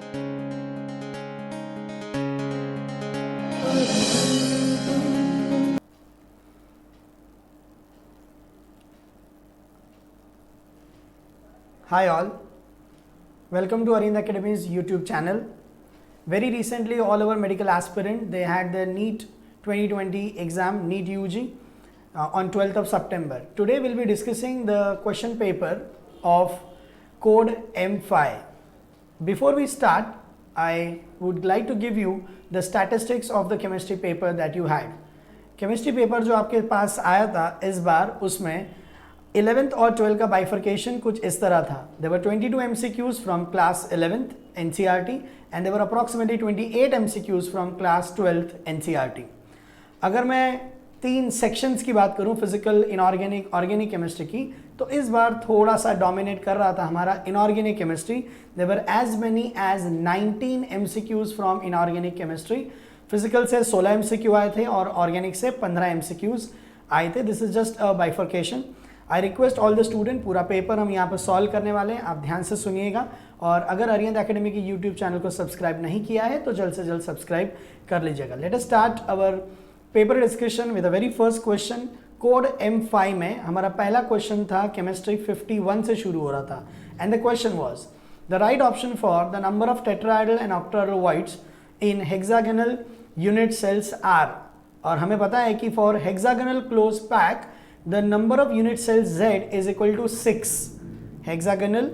Hi all, welcome to Arvind Academy's YouTube channel. Very recently all our medical aspirant they had their NEET 2020 exam, NEET UG on 12th of September. Today we'll be discussing the question paper of code M5. Before we start, I would like to give you the statistics of the chemistry paper that you had. Chemistry paper जो आपके पास आया था इस बार, उसमें 11th और 12th का bifurcation कुछ इस तरह था. There were 22 MCQs from class 11th NCERT and there were approximately 28 MCQs from class 12th NCERT. अगर मैं तीन सेक्शंस की बात करूं, फिजिकल, इनऑर्गेनिक, ऑर्गेनिक केमिस्ट्री की, तो इस बार थोड़ा सा डोमिनेट कर रहा था हमारा inorganic chemistry. There were as many as 19 MCQs from inorganic chemistry. Physical से 16 MCQ आए थे और ऑर्गेनिक से 15 MCQs आए थे. This is just a bifurcation. I request all the student, पूरा पेपर हम यहाँ पर सॉल्व करने वाले हैं, आप ध्यान से सुनिएगा. और अगर अरिहंत एकेडमी की यूट्यूब चैनल को सब्सक्राइब नहीं किया है तो जल्द से जल्द सब्सक्राइब कर लीजिएगा. Let us start our paper discussion with the very first question. Code M5 में हमारा पहला क्वेश्चन था, केमिस्ट्री 51 से शुरू हो रहा था. And the question was the right option for the number of tetrahedral and octahedral voids in hexagonal unit cells are. और हमें पता है कि for hexagonal close pack the number of unit cells Z is equal to 6. Hexagonal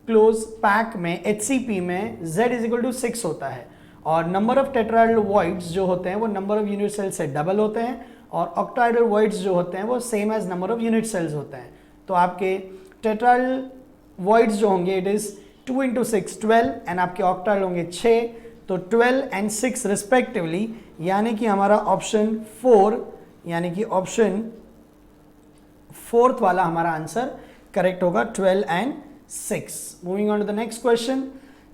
close pack में HCP में Z is equal to 6 होता है. और नंबर ऑफ टेट्राहेड्रल वॉइड्स जो होते हैं वो नंबर ऑफ यूनिट सेल्स से डबल होते हैं. और ऑक्टाहेड्रल वॉइड्स जो होते हैं वो same as number of unit cells होते हैं. तो आपके टेट्राहेड्रल वॉइड्स जो होंगे इट इज 2 into 6 12 एंड आपके ऑक्टाहेड्रल होंगे 6. तो 12 and 6 रिस्पेक्टिवली, यानी कि हमारा ऑप्शन 4 यानी कि ऑप्शन फोर्थ वाला हमारा आंसर करेक्ट होगा, 12 and 6. Moving on to the next question.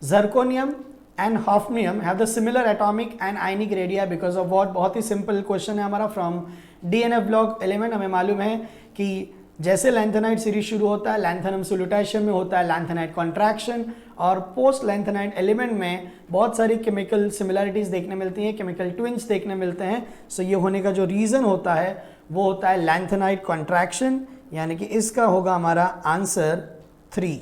Zirconium and hafnium have the similar atomic and ionic radii because of what. बहुत ही सिंपल क्वेश्चन है हमारा फ्रॉम डीएनएफ ब्लॉक एलिमेंट. हमें मालूम है कि जैसे लैंथेनाइड सीरीज शुरू होता है, लैंथेनम से लुटेशियम में होता है लैंथेनाइड कॉन्ट्रैक्शन, और पोस्ट लैंथेनाइड एलिमेंट में बहुत सारी केमिकल सिमिलरिटीज देखने मिलती हैं, केमिकल ट्विंस देखने मिलते हैं. सो ये होने का जो रीजन होता है वो होता है लैंथेनाइड कॉन्ट्रैक्शन, यानी कि इसका होगा हमारा आंसर 3.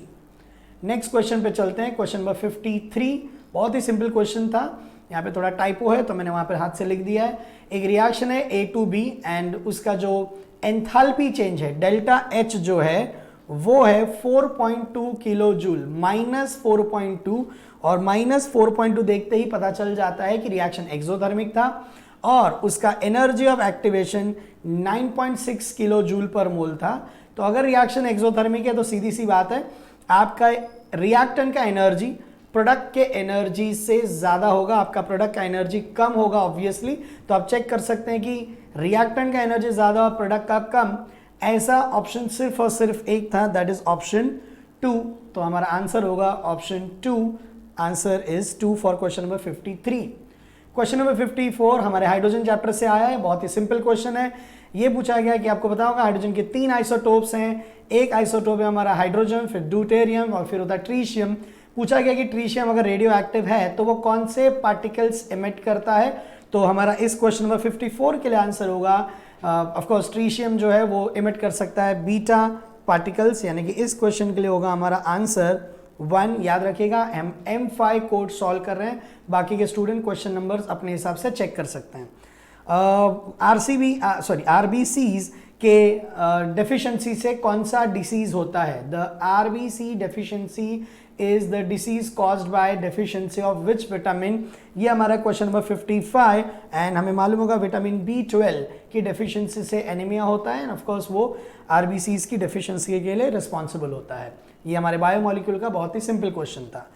नेक्स्ट क्वेश्चन पे चलते हैं. Question number 53. बहुत ही सिंपल क्वेश्चन था, यहाँ पे थोड़ा टाइपो है तो मैंने वहाँ पे हाथ से लिख दिया है. एक रिएक्शन है A to B एंड उसका जो एंथैल्पी चेंज है डेल्टा H जो है वो है 4.2 किलो जूल, -4.2. और -4.2 देखते ही पता चल जाता है कि रिएक्शन एक्सोथर्मिक था और उसका energy of activation 9.6 kilo joule per mole था. तो अगर रिएक्शन एक्सोथर्मिक है तो सीधी सी बात है आपका रिएक्टेंट का एनर्जी प्रोडक्ट के एनर्जी से ज्यादा होगा, आपका प्रोडक्ट का एनर्जी कम होगा ऑब्वियसली. तो आप चेक कर सकते हैं कि रिएक्टेंट का एनर्जी ज्यादा और प्रोडक्ट का कम. ऐसा ऑप्शन सिर्फ और सिर्फ एक था, दैट इज ऑप्शन 2. तो हमारा आंसर होगा option 2. Answer is 2 for question number 53. Question number 54 हमारे हाइड्रोजन चैप्टर से आया है. बहुत ही सिंपल क्वेश्चन है. ये पूछा गया कि आपको पता होगा हाइड्रोजन के 3 आइसोटोप्स हैं. एक आइसोटोप है हमारा हाइड्रोजन, फिर ड्यूटेरियम और फिर होता है ट्रीशियम. पूछा गया कि ट्रीशियम अगर रेडियो एक्टिव है तो वो कौन से पार्टिकल्स एमिट करता है. तो हमारा इस क्वेश्चन नंबर 54 के लिए आंसर होगा ऑफ कोर्स ट्रीशियम जो है वो एमिट कर सकता है बीटा पार्टिकल्स, यानी कि इस क्वेश्चन के लिए होगा हमारा आंसर 1. याद रखिएगा हम M5 कोड सॉल्व कर रहे हैं, बाकी के स्टूडेंट क्वेश्चन नंबर्स अपने हिसाब से चेक कर सकते हैं. RBCs के डेफिशिएंसी से कौन सा डिसीज होता है. The RBC deficiency is the disease caused by deficiency of which vitamin. ये हमारा क्वेश्चन नंबर 55. एंड हमें मालूम होगा विटामिन B12 की डेफिशिएंसी से एनीमिया होता है एंड ऑफ कोर्स वो RBCs की डेफिशिएंसी के लिए रिस्पॉन्सिबल होता है. ये हमारे बायोमोलिक्यूल का बहुत ही सिंपल क्वेश्चन था.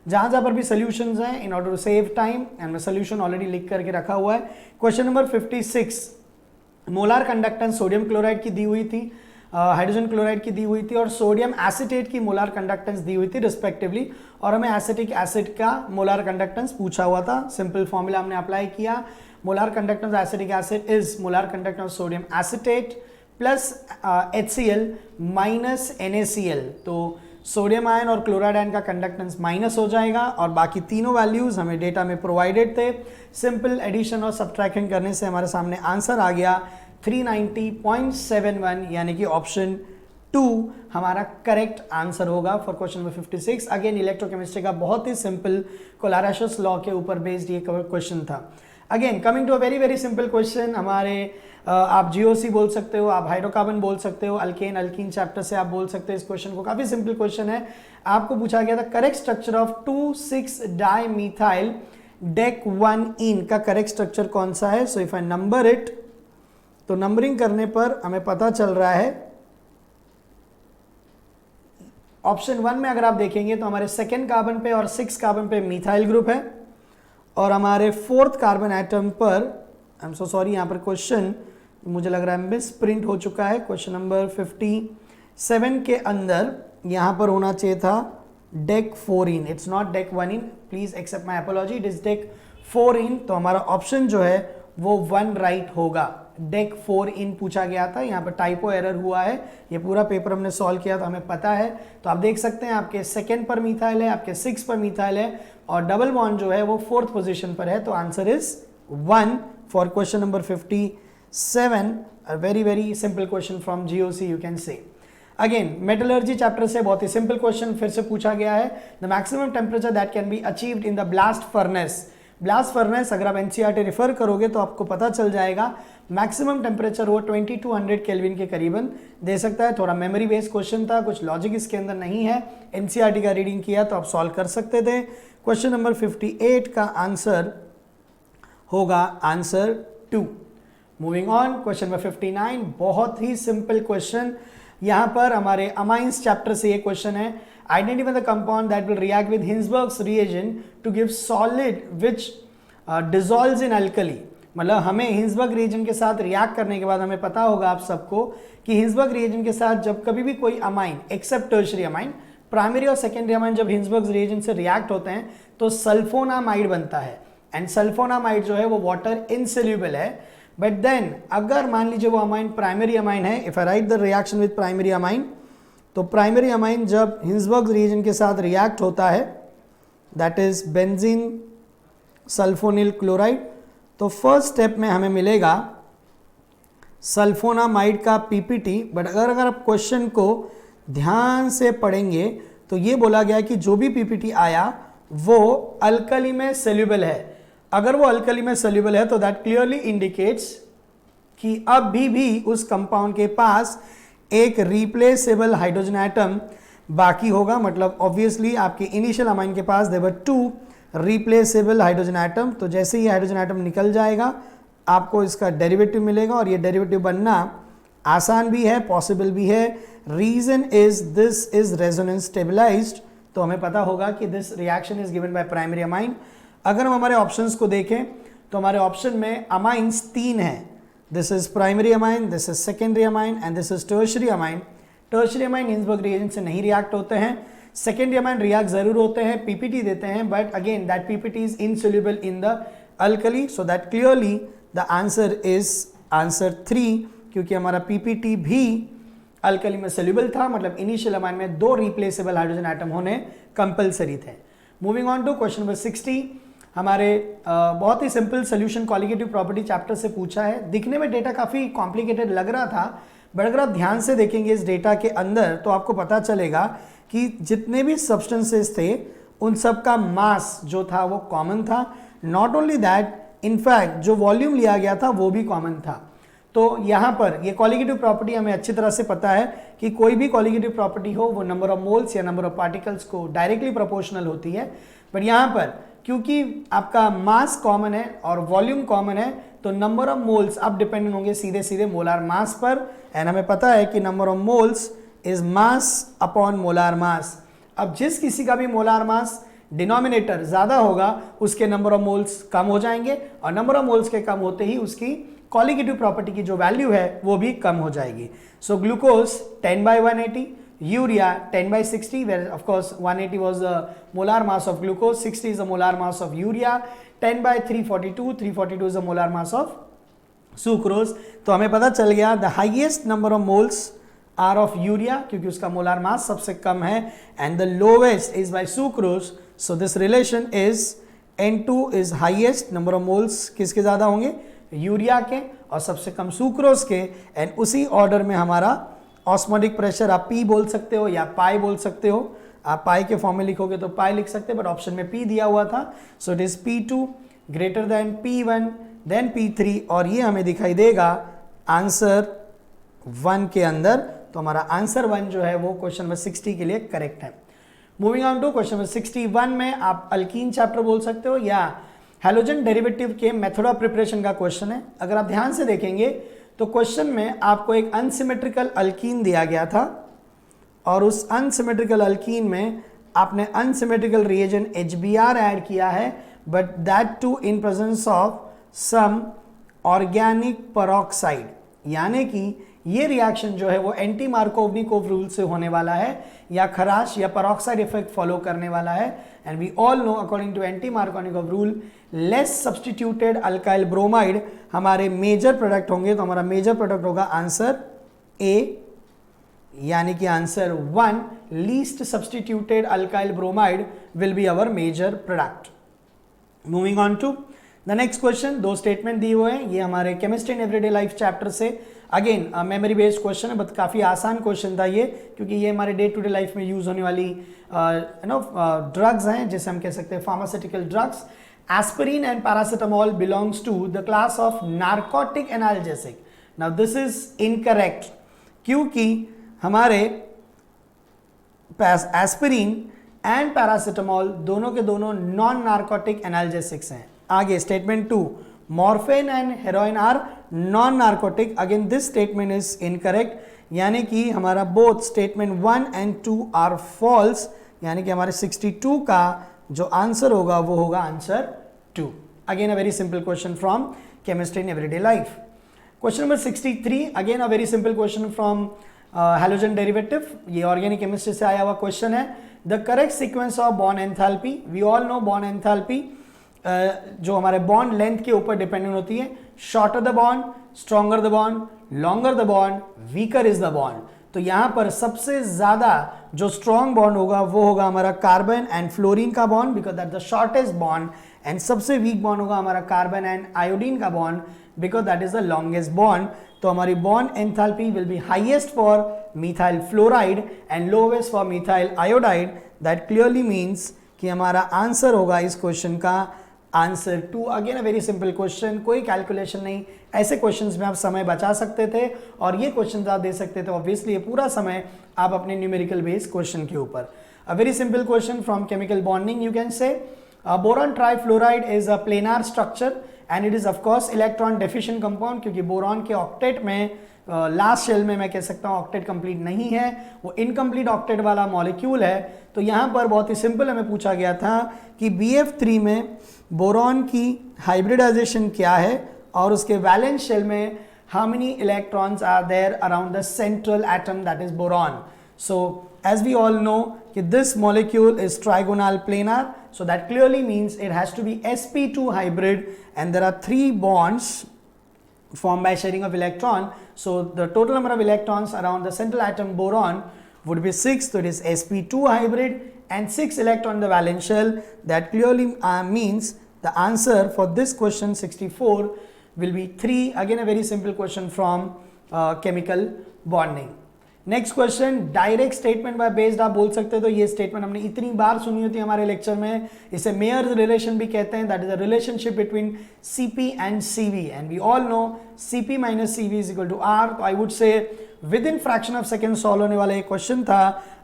जहाँ जहाँ पर भी सोल्यूशंस हैं, in order to save time and मैं सोल्यूशन ऑलरेडी लिख करके रखा हुआ है. Question number 56. Molar conductance sodium chloride की दी हुई थी, हाइड्रोजन क्लोराइड की दी हुई थी और सोडियम एसीटेट की मोलार कंडक्टेंस दी हुई थी रिस्पेक्टिवली. और हमें एसिटिक एसिड का मोलार कंडक्टेंस पूछा हुआ था. सिंपल फॉर्मूला हमने अप्लाई किया. Molar conductance acetic acid is molar conductance sodium acetate plus HCl minus NaCl. तो सोडियम आयन और क्लोराइड आयन का कंडक्टेंस माइनस हो जाएगा और बाकी तीनों वैल्यूज हमें डेटा में प्रोवाइडेड थे। सिंपल एडिशन और सब्ट्रैक्शन करने से हमारे सामने आंसर आ गया 390.71, यानी कि ऑप्शन 2 हमारा करेक्ट आंसर होगा for question number 56। Again electrochemistry का बहुत ही सिंपल कोलाराशस लॉ के ऊपर बेस्ड ये क्वेश्चन था। Again coming to a very very simple question, हमारे आप जीओसी बोल सकते हो, आप हाइड्रोकार्बन बोल सकते हो, अल्केन अल्कीन चैप्टर से आप बोल सकते हो इस क्वेश्चन को। काफी सिंपल क्वेश्चन है। आपको पूछा गया था करेक्ट स्ट्रक्चर ऑफ 2,6-डाइमीथाइल डेक-1-इन का करेक्ट स्ट्रक्चर कौन सा है। So if I number it, तो नंबरिंग करने पर हमें पता चल रहा है ऑप्शन 1 में अगर आप देखेंगे तो हमारे सेकेंड कार्बन पे और 6 कार्बन पे मिथाइल ग्रुप है और हमारे 4th कार्बन एटम पर, आई एम सो सॉरी, यहाँ पर क्वेश्चन मुझे लग रहा है मिस प्रिंट हो चुका है। क्वेश्चन नंबर 57 के अंदर यहाँ पर होना चाहिए था डेक 4-इन, इट्स नॉट डेक 1-इन, please accept my apology, it is dec 4-इन। तो हमारा ऑप्शन जो है वो 1 राइट होगा। डेक 4-इन पूछा गया था, यहाँ पर टाइपो एरर हुआ है, ये पूरा पेपर हमने सॉल्व किया तो हमें पता है। तो आप देख सकते हैं आपके सेकेंड पर मिथाइल है, आपके 6 पर मिथाइल है और डबल बॉन्ड जो है वो 4th पोजीशन पर है। तो answer is 1 for question number 57। A very very simple question from GOC you can से। अगेन मेटलर्जी चैप्टर से बहुत ही सिंपल क्वेश्चन फिर से पूछा गया है। The maximum temperature that can be achieved in the blast furnace. Blast furnace अगर आप एनसीईआरटी रेफर करोगे तो आपको पता चल जाएगा मैक्सिमम टेम्परेचर वो 2200 केल्विन के करीबन दे सकता है। थोड़ा मेमोरी बेस्ड क्वेश्चन था, कुछ लॉजिक इसके अंदर नहीं है, एनसीईआरटी का रीडिंग किया तो आप सॉल्व कर सकते थे। क्वेश्चन नंबर 58 का आंसर होगा answer 2। Moving on, question number 59, बहुत ही सिंपल क्वेश्चन। यहां पर हमारे अमाइंस चैप्टर से ये क्वेश्चन है, identify the compound that will react with Hinsberg's reagent to give solid which dissolves in alkali. मतलब हमें हिंसबर्ग रिएजेंट के साथ रिएक्ट करने के बाद हमें पता होगा आप सबको कि हिंसबर्ग रिएजेंट के साथ जब कभी भी कोई amine except tertiary amine, primary और सेकेंडरी अमाइन जब हिंसबर्ग रिएजेंट से रिएक्ट होते हैं तो सल्फोनामाइड बनता है एंड सल्फोनामाइड जो है वो वाटर इनसोल्यूबल है। बट देन अगर मान लीजिए वो अमाइन प्राइमरी अमाइन है, if I right the reaction with primary amine, तो प्राइमरी अमाइन जब हिंसबर्ग रिएजेंट के साथ रिएक्ट होता है that is benzene sulphonyl chloride, तो फर्स्ट स्टेप में हमें मिलेगा सल्फोनामाइड का पीपीटी। बट अगर आप क्वेश्चन को ध्यान से पढ़ेंगे तो ये बोला गया कि जो भी पीपीटी आया वो अल्कली में सोल्यूबल है। अगर वो अल्कली में सोल्यूबल है तो दैट क्लियरली इंडिकेट्स कि अब भी उस कंपाउंड के पास एक रिप्लेसेबल हाइड्रोजन एटम बाकी होगा। मतलब ऑब्वियसली आपके इनिशियल अमाइन के पास there were 2 replaceable hydrogen atom, तो जैसे ही हाइड्रोजन एटम निकल जाएगा आपको इसका डेरिवेटिव मिलेगा और ये डेरिवेटिव बनना आसान भी है, पॉसिबल भी है। Reason is this is resonance stabilised, तो हमें पता होगा कि this reaction is given by primary amine. अगर हम हमारे ऑप्शंस को देखें तो हमारे ऑप्शन में अमाइंस 3 हैं, this is primary amine, this is secondary amine and this is tertiary amine. Tertiary amine Hinsberg reagent से नहीं रिएक्ट होते हैं, सेकेंडरी अमाइन रिएक्ट जरूर होते हैं, पीपीटी देते हैं, but again that PPT is insoluble in the alkali, so that clearly the answer is answer 3, क्योंकि हमारा पीपीटी भी अल्कली में सोल्यूबल था, मतलब इनिशियल अमाइन में 2 रिप्लेसेबल हाइड्रोजन एटम होने कंपलसरी थे। Moving on to question number 60, हमारे बहुत ही simple solution colligative property chapter से पूछा है। दिखने में डेटा काफी कॉम्प्लिकेटेड लग रहा था, बट अगर आप ध्यान से देखेंगे इस डेटा के अंदर तो आपको पता चलेगा कि जितने भी सब्सटेंसेस थे उन सब का मास जो था वो कॉमन था। नॉट ओनली दैट, इनफैक्ट जो वॉल्यूम लिया गया था वो भी कॉमन था। तो यहाँ पर ये कॉलिगेटिव प्रॉपर्टी हमें अच्छी तरह से पता है कि कोई भी कॉलिगेटिव प्रॉपर्टी हो वो नंबर ऑफ मोल्स या नंबर ऑफ पार्टिकल्स को डायरेक्टली प्रोपोर्शनल होती है। बट यहाँ पर क्योंकि आपका मास कॉमन है और वॉल्यूम कॉमन है तो नंबर ऑफ मोल्स अब डिपेंडेंट होंगे सीधे सीधे मोलार मास पर, एंड हमें पता है कि number of moles is mass upon molar mass. अब जिस किसी का भी मोलार मास डिनोमिनेटर ज्यादा होगा उसके नंबर ऑफ मोल्स कम हो जाएंगे और नंबर ऑफ मोल्स के कम होते ही उसकी कॉलिगेटिव प्रॉपर्टी की जो वैल्यू है वो भी कम हो जाएगी। So glucose 10/180, urea 10/60, where of course 180 was the molar mass of glucose, 60 is the molar mass of urea, 10/342, 342 is the molar mass of sucrose। तो हमें पता चल गया the highest number of moles R of urea क्योंकि उसका molar mass सबसे कम है, and the lowest is by sucrose, so this relation is N2 is highest, number of moles किसके ज्यादा होंगे, यूरिया के, और सबसे कम सुक्रोज के, एंड उसी ऑर्डर में हमारा ऑस्मोटिक प्रेशर आप P बोल सकते हो या पाई बोल सकते हो, आप पाई के फॉर्म में लिखोगे तो पाई लिख सकते हैं, बट ऑप्शन में P दिया हुआ था, so it is P2 greater than P1 than P3, और ये हमें दिखाई देगा आंसर 1 के अंदर, तो हमारा आंसर 1 जो है वो क्वेश्चन नंबर 60 के लिए करेक्ट है। Moving on to question number 61 में आप अल्कीन चैप्टर बोल सकते हो या हैलोजन डेरिवेटिव के मेथड ऑफ प्रिपरेशन का क्वेश्चन है। अगर आप ध्यान से देखेंगे तो क्वेश्चन में आपको एक अनसिमेट्रिकल अल्कीन दिया गया था, और उस अनसिमेट्रिकल अल्कीन में आपने अनसिमेट्रिकल रिएजेंट HBr ऐड किया है, but that too in presence of some organic peroxide, यानी कि ये रिएक्शन जो है वो एंटी मार्कोवनिकोव रूल से होने वाला है या खराश या पेरोक्साइड इफेक्ट फॉलो करने वाला है, and we all know according to anti Markovnikov rule less substituted alkyl bromide हमारे मेजर प्रोडक्ट होंगे, तो हमारा मेजर प्रोडक्ट होगा आंसर ए, यानी कि answer 1 least substituted alkyl bromide will be our major product. Moving on to the next question, दो statement दिए हुए हैं, ये हमारे chemistry in everyday life chapter से, अगेन मेमोरी बेस्ड क्वेश्चन है, बट काफी आसान क्वेश्चन था ये, क्योंकि ये हमारे डे टू डे लाइफ में यूज होने वाली ड्रग्स हैं, जिसे हम कह सकते हैं pharmaceutical drugs. Aspirin and paracetamol belongs to the class of narcotic analgesic. Now this is incorrect, क्योंकि हमारे एस्पिरिन एंड पैरासिटामोल दोनों के दोनों नॉन नार्कोटिक एनाल्जेसिक्स हैं। आगे statement 2, morphine and heroin are non narcotic, again this statement is incorrect, यानी कि हमारा both statement 1 and 2 are false, यानी कि हमारे 62 का जो आंसर होगा वो होगा answer 2। Again a very simple question from chemistry in everyday life. Question number 63, again a very simple question from halogen derivative, ये ऑर्गेनिक केमिस्ट्री से आया हुआ क्वेश्चन है। The correct sequence of bond enthalpy, we all know bond enthalpy जो हमारे bond length के ऊपर dependent होती है, shorter the bond, stronger the bond, longer the bond, weaker is the bond. तो यहां पर सबसे ज्यादा जो स्ट्रॉन्ग बॉन्ड होगा वो होगा हमारा कार्बन एंड फ्लोरीन का bond, because that the shortest bond, and सबसे वीक बॉन्ड होगा हमारा कार्बन एंड आयोडीन का bond, because that is the longest bond. तो हमारी bond enthalpy will be highest for methyl fluoride and lowest for methyl iodide. That clearly means कि हमारा answer होगा इस क्वेश्चन का answer 2। Again a very simple question, कोई calculation नहीं, ऐसे क्वेश्चंस में आप समय बचा सकते थे और ये क्वेश्चंस आप दे सकते थे। ऑब्वियसली ये पूरा समय आप अपने न्यूमेरिकल बेस्ड क्वेश्चन के ऊपर। अ very simple question from chemical bonding, you can से boron trifluoride is a planar structure and it is of course electron deficient compound, क्योंकि बोरॉन के ऑक्टेट में लास्ट शेल में मैं कह सकता हूँ ऑक्टेट कंप्लीट नहीं है, वो इनकम्प्लीट ऑक्टेट वाला मॉलिक्यूल है। तो यहाँ पर बहुत ही सिंपल हमें पूछा गया था कि BF3 में बोरॉन की हाइब्रिडाइजेशन क्या है और उसके वैलेंस शेल में how many electrons are there around the central atom, that is boron. So as we all know that this molecule is trigonal planar, so that clearly means it has to be sp2 hybrid, and there are 3 bonds formed by sharing of electron. So the total number of electrons around the central atom boron would be 6, so it is sp2 hybrid and 6 electron in the valence shell. That clearly means the answer for this question 64 will be 3. Again a very simple question from chemical bonding. Next question, direct statement by based आप बोल सकते हो। तो ये statement हमने इतनी बार सुनी होती है हमारे लेक्चर में, इसे मेयर्स रिलेशन भी कहते हैं। That is a relationship between Cp and Cv, and we all know Cp minus Cv is equal to R। तो I would say within fraction of second solve होने वाला एक question था।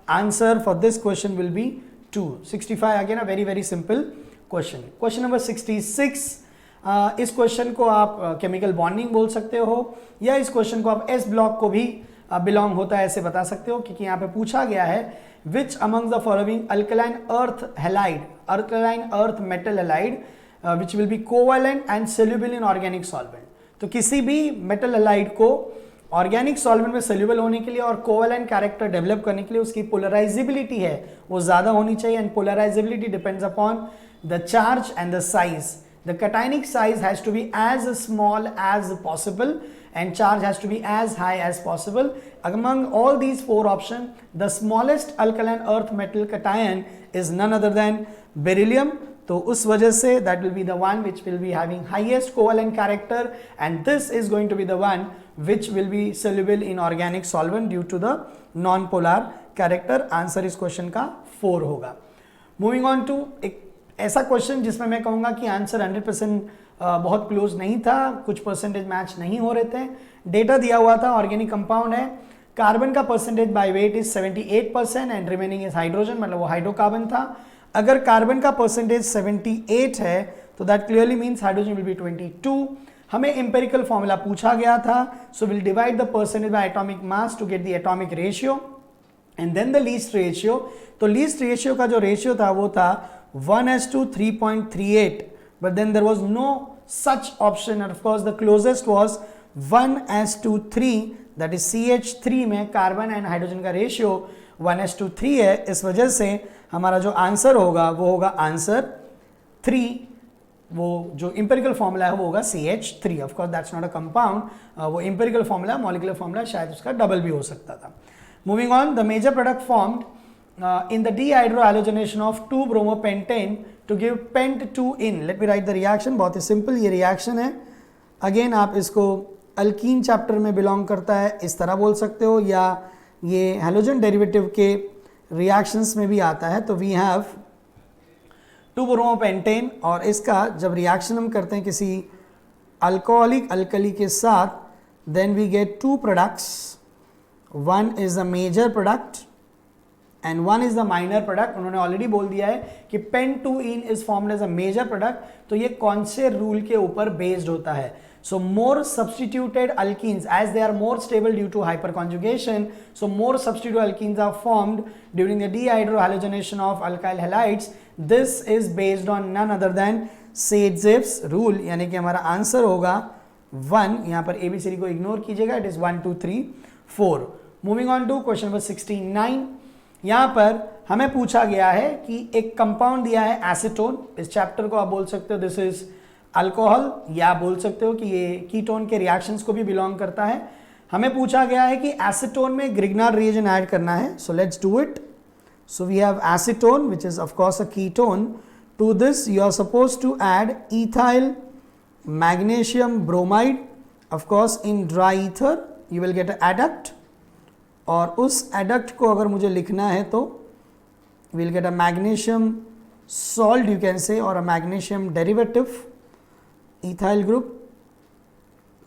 Answer for this question will be 2. 65 again a very very simple question. Question number 66, इस question को आप chemical bonding बोल सकते हो या इस क्वेश्चन को आप एस ब्लॉक को भी बिलोंग होता है ऐसे बता सकते हो, क्योंकि यहाँ पे पूछा गया है which among the following alkaline earth halide, alkaline earth metal halide which will be covalent and soluble in organic solvent. तो किसी भी मेटल हैलाइड को ऑर्गेनिक सॉल्वेंट में सोल्यूबल होने के लिए और कोवैलेंट कैरेक्टर डेवलप करने के लिए उसकी पोलराइजेबिलिटी है वो ज्यादा होनी चाहिए, and polarisability depends upon the charge and the size. The cationic size has to be as small as possible, and charge has to be as high as possible. Among all these four options, the smallest alkaline earth metal cation is none other than beryllium. तो उस वजह से that will be the one which will be having highest covalent character, and this is going to be the one which will be soluble in organic solvent due to the non-polar character. Answer इस question का 4 होगा. Moving on to एक ऐसा question जिसमें मैं कहूँगा कि answer 100% बहुत क्लोज नहीं था, कुछ परसेंटेज मैच नहीं हो रहे थे. डेटा दिया हुआ था, ऑर्गेनिक कंपाउंड है, कार्बन का percentage by weight is 78% and remaining is hydrogen, मतलब वो हाइड्रोकार्बन था. अगर कार्बन का परसेंटेज 78 है तो that clearly means hydrogen will be 22. हमें एम्पेरिकल फॉर्मूला पूछा गया था, so will divide the percentage by atomic mass to get the atomic ratio and then the least ratio. तो लीस्ट रेशियो का जो रेशियो था वो था 1:3.38, but then there was no such option, and of course the closest was 1:3, that is CH3 में carbon and hydrogen का ratio 1:3 है. इस वजह से हमारा जो आंसर होगा वो होगा आंसर 3. वो जो इंपेरिकल फॉर्मूला है वो होगा CH3. Of course that's not a compound, वो इंपेरिकल फॉर्मूला, मॉलिक्यूलर फॉर्मूला, शायद उसका डबल भी हो सकता था. Moving on, the major product formed in the dehydrohalogenation of 2-bromopentane to give pent2-in. Let me write the reaction. बहुत ही simple ये रिएक्शन है. अगेन आप इसको अल्कीन चैप्टर में बिलोंग करता है इस तरह बोल सकते हो, या ये हैलोजन डेरिवेटिव के रिएक्शंस में भी आता है. तो वी हैव 2-bromopentane और इसका जब रिएक्शन हम करते हैं किसी अल्कोहलिक अल्कली के साथ, then we get 2 products. One is the major product and one is the minor product. उन्होंने ऑलरेडी बोल दिया है कि pent2-in is formed as a major product. तो ये कौन से रूल के ऊपर बेस्ड होता है? So more substituted alkenes, as they are more stable due to hyperconjugation, so more substituted alkenes are formed during the dehydrohalogenation of alkyl halides. This is based on none other than Saytzeff's rule. यानी कि हमारा answer होगा 1. यहाँ पर ABCD को ignore कीजिएगा, it is 1 2 3 4. Moving on to question number 69. यहाँ पर हमें पूछा गया है कि एक कंपाउंड दिया है एसीटोन. इस चैप्टर को आप बोल सकते हो दिस इज अल्कोहल, या बोल सकते हो कि ये कीटोन के रिएक्शंस को भी बिलोंग करता है. हमें पूछा गया है कि एसीटोन में ग्रिग्नार्ड रिएजेंट ऐड करना है. So let's do it. So we have acetone which is of course a ketone. To this you are supposed to add ethyl magnesium bromide. Of course in dry ether you will get a adduct, और उस adduct को अगर मुझे लिखना है तो will get a magnesium salt you can say, और a magnesium derivative ethyl group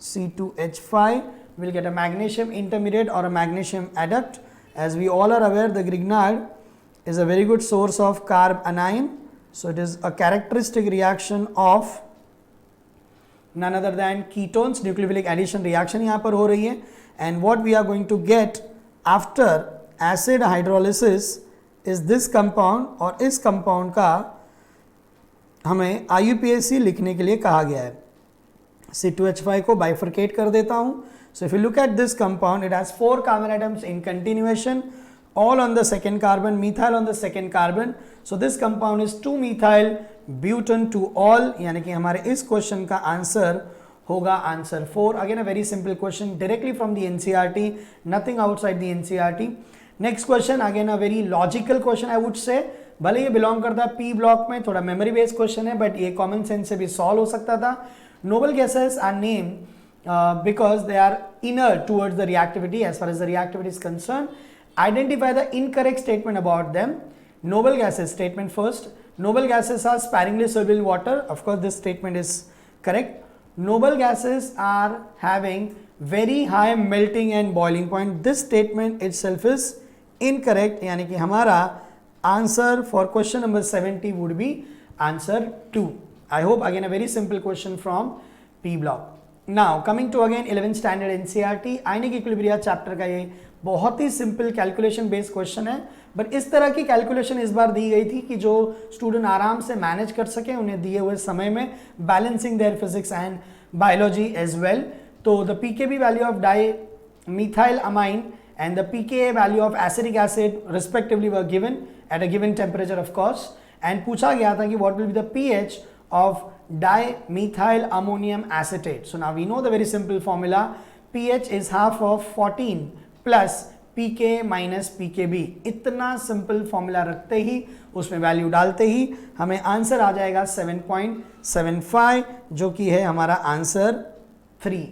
C2H5 will get a magnesium intermediate or a magnesium adduct. As we all are aware, the Grignard is a very good source of carb anion, so it is a characteristic reaction of none other than ketones. nucleophilic addition reaction यहाँ पर हो रही है, and what we are going to get after acid hydrolysis is this compound, और इस compound का हमें IUPAC लिखने के लिए कहा गया है. C2H5 को बाइफरकेट कर देता हूँ. So if you look at this compound, it has 4 carbon atoms in continuation, all on the second carbon, methyl on the second carbon. So this compound is 2-methyl butane to all, यानी कि हमारे इस question का answer होगा answer 4. Again a very simple question directly from the NCERT, nothing outside the NCERT. Next question again a very logical question I would से. भले ये belong करता है P ब्लॉक में, थोड़ा मेमोरी बेस्ड क्वेश्चन है, बट ये कॉमन सेंस से भी सॉल्व हो सकता था. Noble gases are name because they are inert towards the reactivity. As far as the reactivity is concern, identify the incorrect statement about them. Noble gases statement first. Noble gases are sparingly soluble in water. Of course, this statement is correct. Noble gases are having very high melting and boiling point. This statement itself is incorrect. यानी कि हमारा answer for question number 70 would be answer 2. I hope again a very simple question from P block. Now coming to again 11th standard NCERT, ionic equilibria chapter का ये बहुत ही simple calculation based question है. But इस तरह की calculation इस बार दी गई थी कि जो स्टूडेंट आराम से मैनेज कर सके उन्हें दिए हुए समय में, balancing their physics and biology as well. तो the pKb value of di methyl amine and the pKa value of acetic acid respectively were given at a given temperature of course, and पूछा गया था कि what will be the pH of dimethyl ammonium acetate. So now we know the very simple formula. pH is half of 14 plus pK minus pKb। इतना simple formula रखते ही, उसमें value डालते ही हमें answer आ जाएगा 7.75, जो कि है हमारा आंसर 3।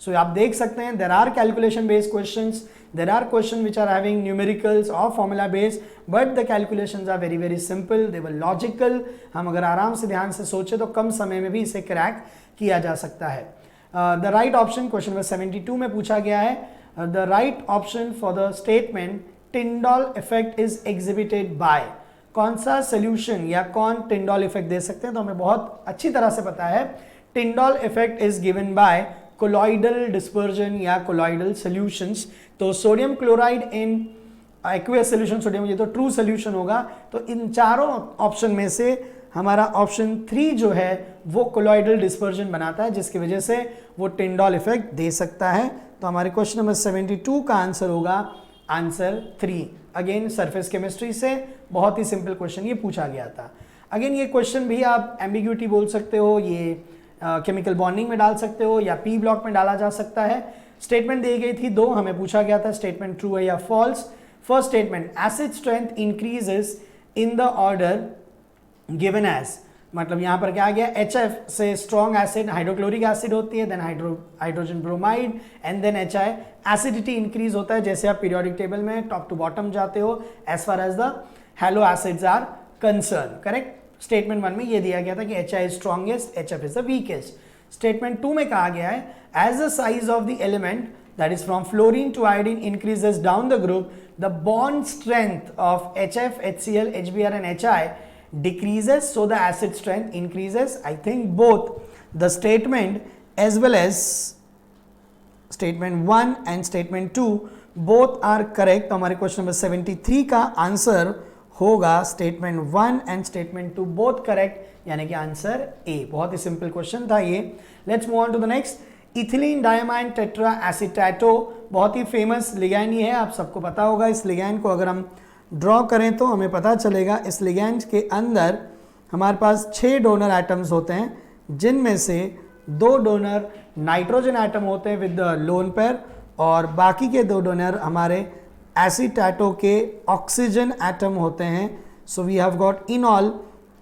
सो आप देख सकते हैं there are calculation based questions, there are questions which are having numericals or formula based, but the calculations are very very simple, they were logical। हम अगर आराम से ध्यान से सोचे तो कम समय में भी इसे क्रैक किया जा सकता है। The right option question number 72 में पूछा गया है, the right option for the statement Tyndall effect is exhibited by, कौन सा सोल्यूशन या कौन टिंडॉल इफेक्ट दे सकते हैं? तो हमें बहुत अच्छी तरह से पता है Tyndall effect is given by colloidal dispersion या कोलॉइडल सॉल्यूशंस। तो sodium chloride in aqueous solution sodium, ये तो ट्रू सॉल्यूशन होगा। तो इन चारों ऑप्शन में से हमारा ऑप्शन 3 जो है वो कोलॉइडल डिस्पर्जन बनाता है, जिसकी वजह से वो टिंडॉल इफेक्ट दे सकता है। तो हमारे क्वेश्चन नंबर 72 का आंसर होगा आंसर 3। अगेन सरफेस केमिस्ट्री से बहुत ही सिंपल क्वेश्चन ये पूछा गया था। अगेन ये क्वेश्चन भी आप एम्बिग्यूटी बोल सकते हो, ये केमिकल बॉन्डिंग में डाल सकते हो या पी ब्लॉक में डाला जा सकता है। स्टेटमेंट दी गई थी 2, हमें पूछा गया था स्टेटमेंट ट्रू है या false. First statement, acid strength increases in the order given as, मतलब यहां पर क्या आ गया, HF से स्ट्रॉन्ग एसिड हाइड्रोक्लोरिक एसिड होती है, then hydrogen bromide and then HI। Acidity increase होता है जैसे आप पीरियोडिक टेबल में टॉप टू बॉटम जाते हो as far as the halo acids are concern. Correct. Statement 1 में ये दिया गया था कि HI is strongest, HF is the weakest. Statement 2 में कहा गया है as the size of the element that is from fluorine to iodine increases down the group, the bond strength of HF, HCl, HBr and HI decreases, so the acid strength increases। I think both the statement as well as statement 1 and statement 2 both are correct। तो हमारे question number 73 का answer होगा statement 1 and statement 2 both correct, यानी कि answer A. बहुत ही simple question था ये। Let's move on to the next. Ethylene diamine tetra acetato बहुत ही फेमस लिगैंड ही है, आप सबको पता होगा। इस लिगैंड को अगर हम ड्रॉ करें तो हमें पता चलेगा इस लिगैंड के अंदर हमारे पास 6 डोनर एटम्स होते हैं, जिनमें से 2 डोनर नाइट्रोजन एटम होते हैं विद द लोन पेयर, और बाकी के 2 डोनर हमारे एसीटैटो के ऑक्सीजन एटम होते हैं। So we have got in all,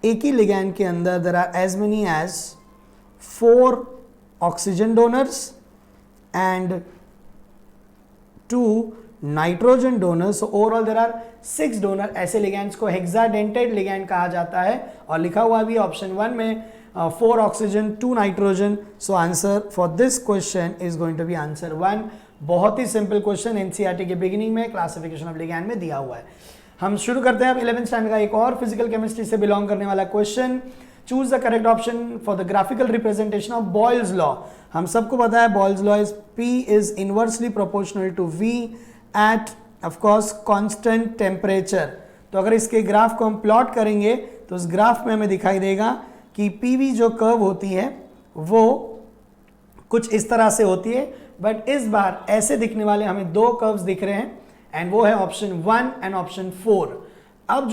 एक ही लिगैंड के अंदर there are as many as 4 oxygen donors and 2 nitrogen donors. So overall there are 6 donor. ऐसे लिगैंड्स को हेक्साडेंटेड लिगैंड कहा जाता है, और लिखा हुआ भी ऑप्शन 1 में 4 oxygen 2 nitrogen. So answer for this question is going to be answer 1। बहुत ही सिंपल क्वेश्चन, एनसीईआरटी के बिगिनिंग में क्लासिफिकेशन ऑफ लिगैंड में दिया हुआ है। हम शुरू करते हैं अब 11th स्टैंडर्ड का एक और फिजिकल केमिस्ट्री से बिलोंग करने वाला question. Choose the correct option for the graphical representation of Boyle's law. हम सबको पता है Boyle's law is P is inversely proportional to V at of course constant temperature. तो अगर इसके ग्राफ को हम प्लॉट करेंगे तो उस ग्राफ में हमें दिखाई देगा कि PV जो कर्व होती है वो कुछ इस तरह से होती है, बट इस बार ऐसे दिखने वाले हमें 2 कर्व्स दिख रहे हैं, एंड वो है ऑप्शन 1 एंड ऑप्शन 4। अब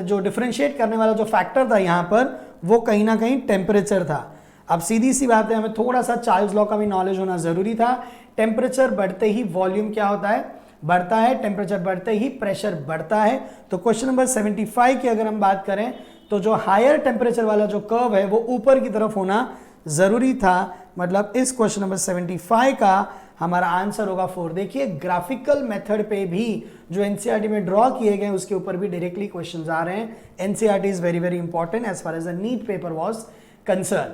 जो डिफरेंशिएट करने वाला जो फैक्टर था यहाँ पर वो कहीं ना कहीं टेम्परेचर था। अब सीधी सी बात है, हमें थोड़ा सा चार्ल्स लॉ का भी नॉलेज होना जरूरी था। टेम्परेचर बढ़ते ही वॉल्यूम क्या होता है, बढ़ता है। टेम्परेचर बढ़ते ही प्रेशर बढ़ता है। तो क्वेश्चन नंबर 75 की अगर हम बात करें तो जो हायर टेम्परेचर वाला जो कर्व है वो ऊपर की तरफ होना जरूरी था, मतलब इस क्वेश्चन नंबर 75 का हमारा आंसर होगा 4। देखिए ग्राफिकल मेथड पे भी जो एनसीईआरटी में ड्रॉ किए गए उसके ऊपर भी डायरेक्टली क्वेश्चंस आ रहे हैं। NCERT is very very important as far as the NEET paper was concern.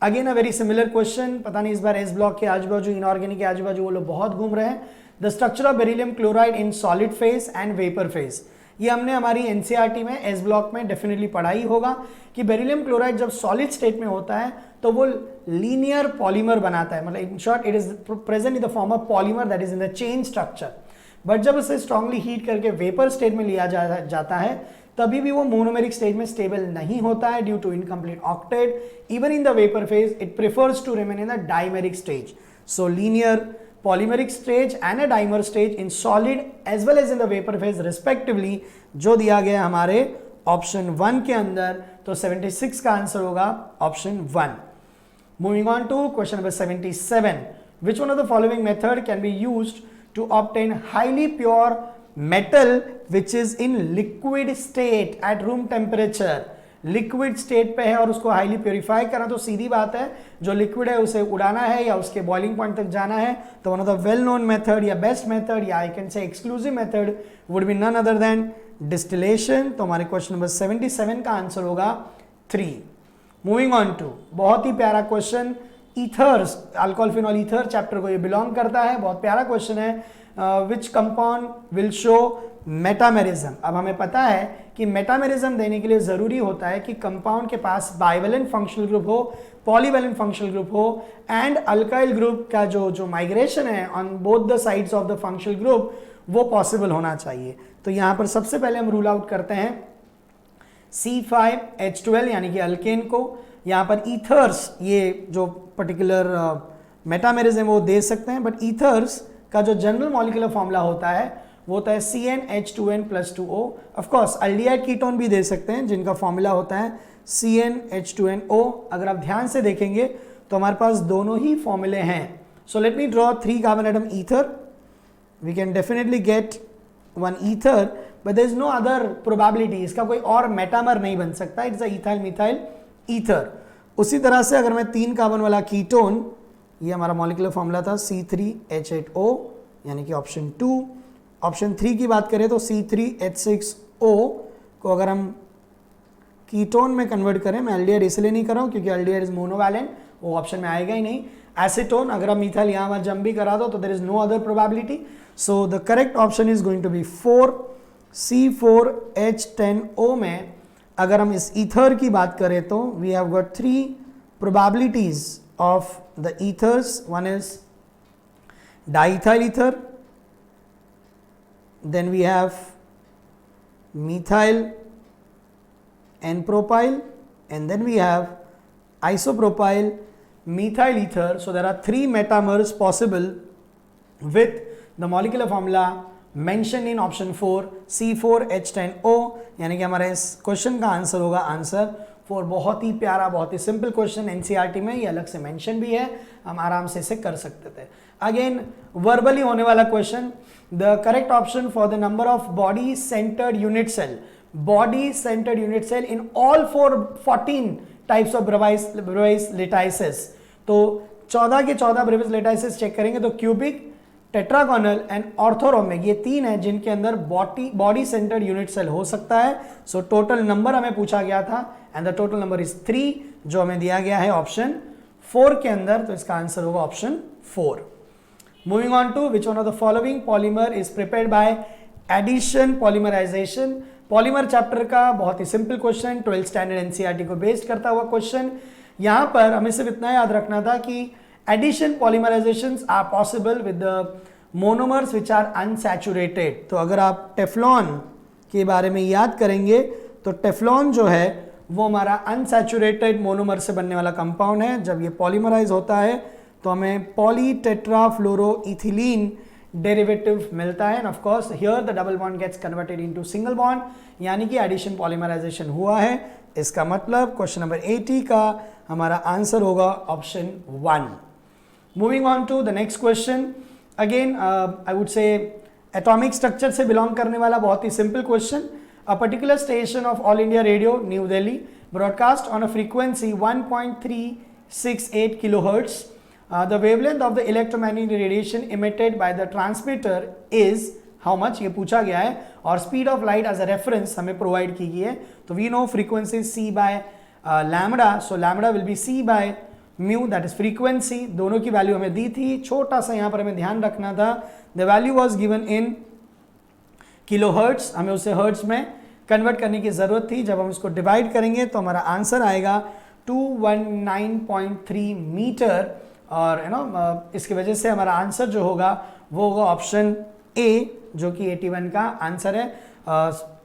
Again a very similar question, पता नहीं इस बार एस ब्लॉक के आजू बाजू, इनऑर्गेनिक के आजू बाजू वो लोग बहुत घूम रहे हैं। The structure of beryllium chloride in solid phase and vapour phase, ये हमने हमारी एनसीईआरटी में एस ब्लॉक में डेफिनेटली पढ़ा ही होगा कि बेरिलियम क्लोराइड जब सॉलिड स्टेट में होता है तो वो लीनियर पॉलीमर बनाता है, मतलब in short it is present in the form of polymer that is in the chain structure. But जब उसे स्ट्रांगली हीट करके वेपर स्टेट में लिया जाता है तभी भी वो मोनोमेरिक स्टेज में स्टेबल नहीं होता है due to incomplete octet. Even in the vapour phase it prefers to remain in the dimeric stage. So linear polymeric stage and a dimer stage in solid as well as in the vapor phase respectively, जो दिया गया हमारे option 1 के अंदर। तो 76 का answer होगा option 1। Moving on to question number 77। Which one of the following method can be used to obtain highly pure metal which is in liquid state at room temperature. Liquid state पे है और उसको highly purify करना, तो सीधी बात है जो liquid है उसे उड़ाना है या उसके बॉइलिंग पॉइंट तक जाना है, तो one of the well known method या बेस्ट मेथड या I can say exclusive method would be none other than distillation. तो हमारे क्वेश्चन नंबर 77 का आंसर होगा 3। मूविंग ऑन टू बहुत ही प्यारा question, ethers, alcohol phenol ether chapter को ये बिलोंग करता है, बहुत प्यारा क्वेश्चन है। Which compound will show metamerism. अब हमें पता है कि मेटामेरिज्म देने के लिए जरूरी होता है कि कंपाउंड के पास बाइवेलेंट फंक्शनल ग्रुप हो, पॉलीवेलेंट फंक्शनल ग्रुप हो एंड अल्काइल ग्रुप का जो माइग्रेशन है on both the sides of the functional group वो पॉसिबल होना चाहिए। तो यहां पर सबसे पहले हम रूल आउट करते हैं C5H12 यानी कि अल्केन को। यहां पर ईथर्स, ये जो पर्टिकुलर मेटामेरिज्म वो दे सकते हैं, बट ईथर्स का जो जनरल मॉलिक्यूलर फॉर्मूला होता है वो होता है CnH2n+2O। Of course aldehyde ketone भी दे सकते हैं जिनका फॉर्मूला होता है CnH2nO। अगर आप ध्यान से देखेंगे तो हमारे पास दोनों ही फॉर्मूले हैं। So let me draw 3 carbon atom ether. We can definitely get one ether, but there is no other probability, इसका कोई और मेटामर नहीं बन सकता, it's a ethyl methyl ether. उसी तरह से अगर मैं 3 कार्बन वाला कीटोन, ये हमारा मॉलिक्यूलर फॉर्मूला था C3H8O यानी कि ऑप्शन 2। ऑप्शन 3 की बात करें तो C3H6O को अगर हम कीटोन में कन्वर्ट करें, मैं एल्डिहाइड इसलिए नहीं कर रहा हूँ क्योंकि एल्डिहाइड इज मोनोवैलेंट, वो ऑप्शन में आएगा ही नहीं। एसीटोन अगर हम मिथाइल यहाँ वहाँ जंप भी करा दो तो there is no other probability, so the correct option is going to be 4 C4H10O में अगर हम इस ईथर की बात करें तो we have got 3 probabilities of the ethers. One is diethyl ether, then we have methyl n-propyl, and then we have isopropyl methyl ether. So there are 3 metamers possible with the molecular formula mentioned in option 4 C4H10O, यानी कि हमारे इस question का answer होगा answer 4। बहुत ही प्यारा, बहुत ही सिंपल क्वेश्चन, एनसीईआरटी में ये अलग से मेंशन भी है, हम आराम से इसे कर सकते थे। अगेन वर्बली होने वाला question, the correct option for the number of body centred unit cell, body centred unit cell in all 14 types of Bravais lattices. तो 14 के 14 ब्रेविस लिटाइसिस चेक करेंगे तो क्यूबिक, टेट्रागोनल एंड ऑर्थोरोमिक, ये 3 है जिनके अंदर बॉडी सेंटर्ड यूनिट सेल हो सकता है। सो टोटल नंबर हमें पूछा गया था and the total number is 3 जो हमें दिया गया है ऑप्शन 4 के अंदर, तो इसका आंसर होगा option 4। Moving on to which one of the following polymer is prepared by addition polymerisation. Polymer chapter का बहुत ही simple question, 12th standard NCERT को बेस्ड करता हुआ क्वेश्चन। यहां पर हमें सिर्फ इतना याद रखना था कि addition polymerizations are possible with the monomers which are unsaturated। तो अगर आप टेफ्लॉन के बारे में याद करेंगे तो टेफ्लॉन जो है वो हमारा अनसैचुरेटेड मोनोमर से बनने वाला कंपाउंड है। जब ये पॉलीमराइज होता है तो हमें पॉलीटेट्राफ्लोरोइथिलीन डेरिवेटिव मिलता है, and of course here the double bond gets converted into single bond, यानी कि एडिशन पॉलीमराइजेशन हुआ है। इसका मतलब क्वेश्चन नंबर 80 का हमारा आंसर होगा option 1। Moving on to the next question, again I would say atomic structure से belong करने वाला बहुत ही simple question। A particular station of All India Radio, New Delhi, broadcast on a frequency 1.368 kilohertz. The wavelength of the electromagnetic radiation emitted by the transmitter is how much? ये पूछा गया है, और speed of light as a reference हमें provide की गई है। तो we know frequency is c by lambda, so lambda will be c by mu, that is frequency. दोनों की वैल्यू हमें दी थी, छोटा सा यहां पर हमें ध्यान रखना था, the value was given in kilohertz, हमें उसे हर्ट्ज में कन्वर्ट करने की जरूरत थी। जब हम इसको डिवाइड करेंगे तो हमारा आंसर आएगा 219.3 मीटर, और इसकी वजह से हमारा आंसर जो होगा वो होगा ऑप्शन ए, जो कि 81 का आंसर है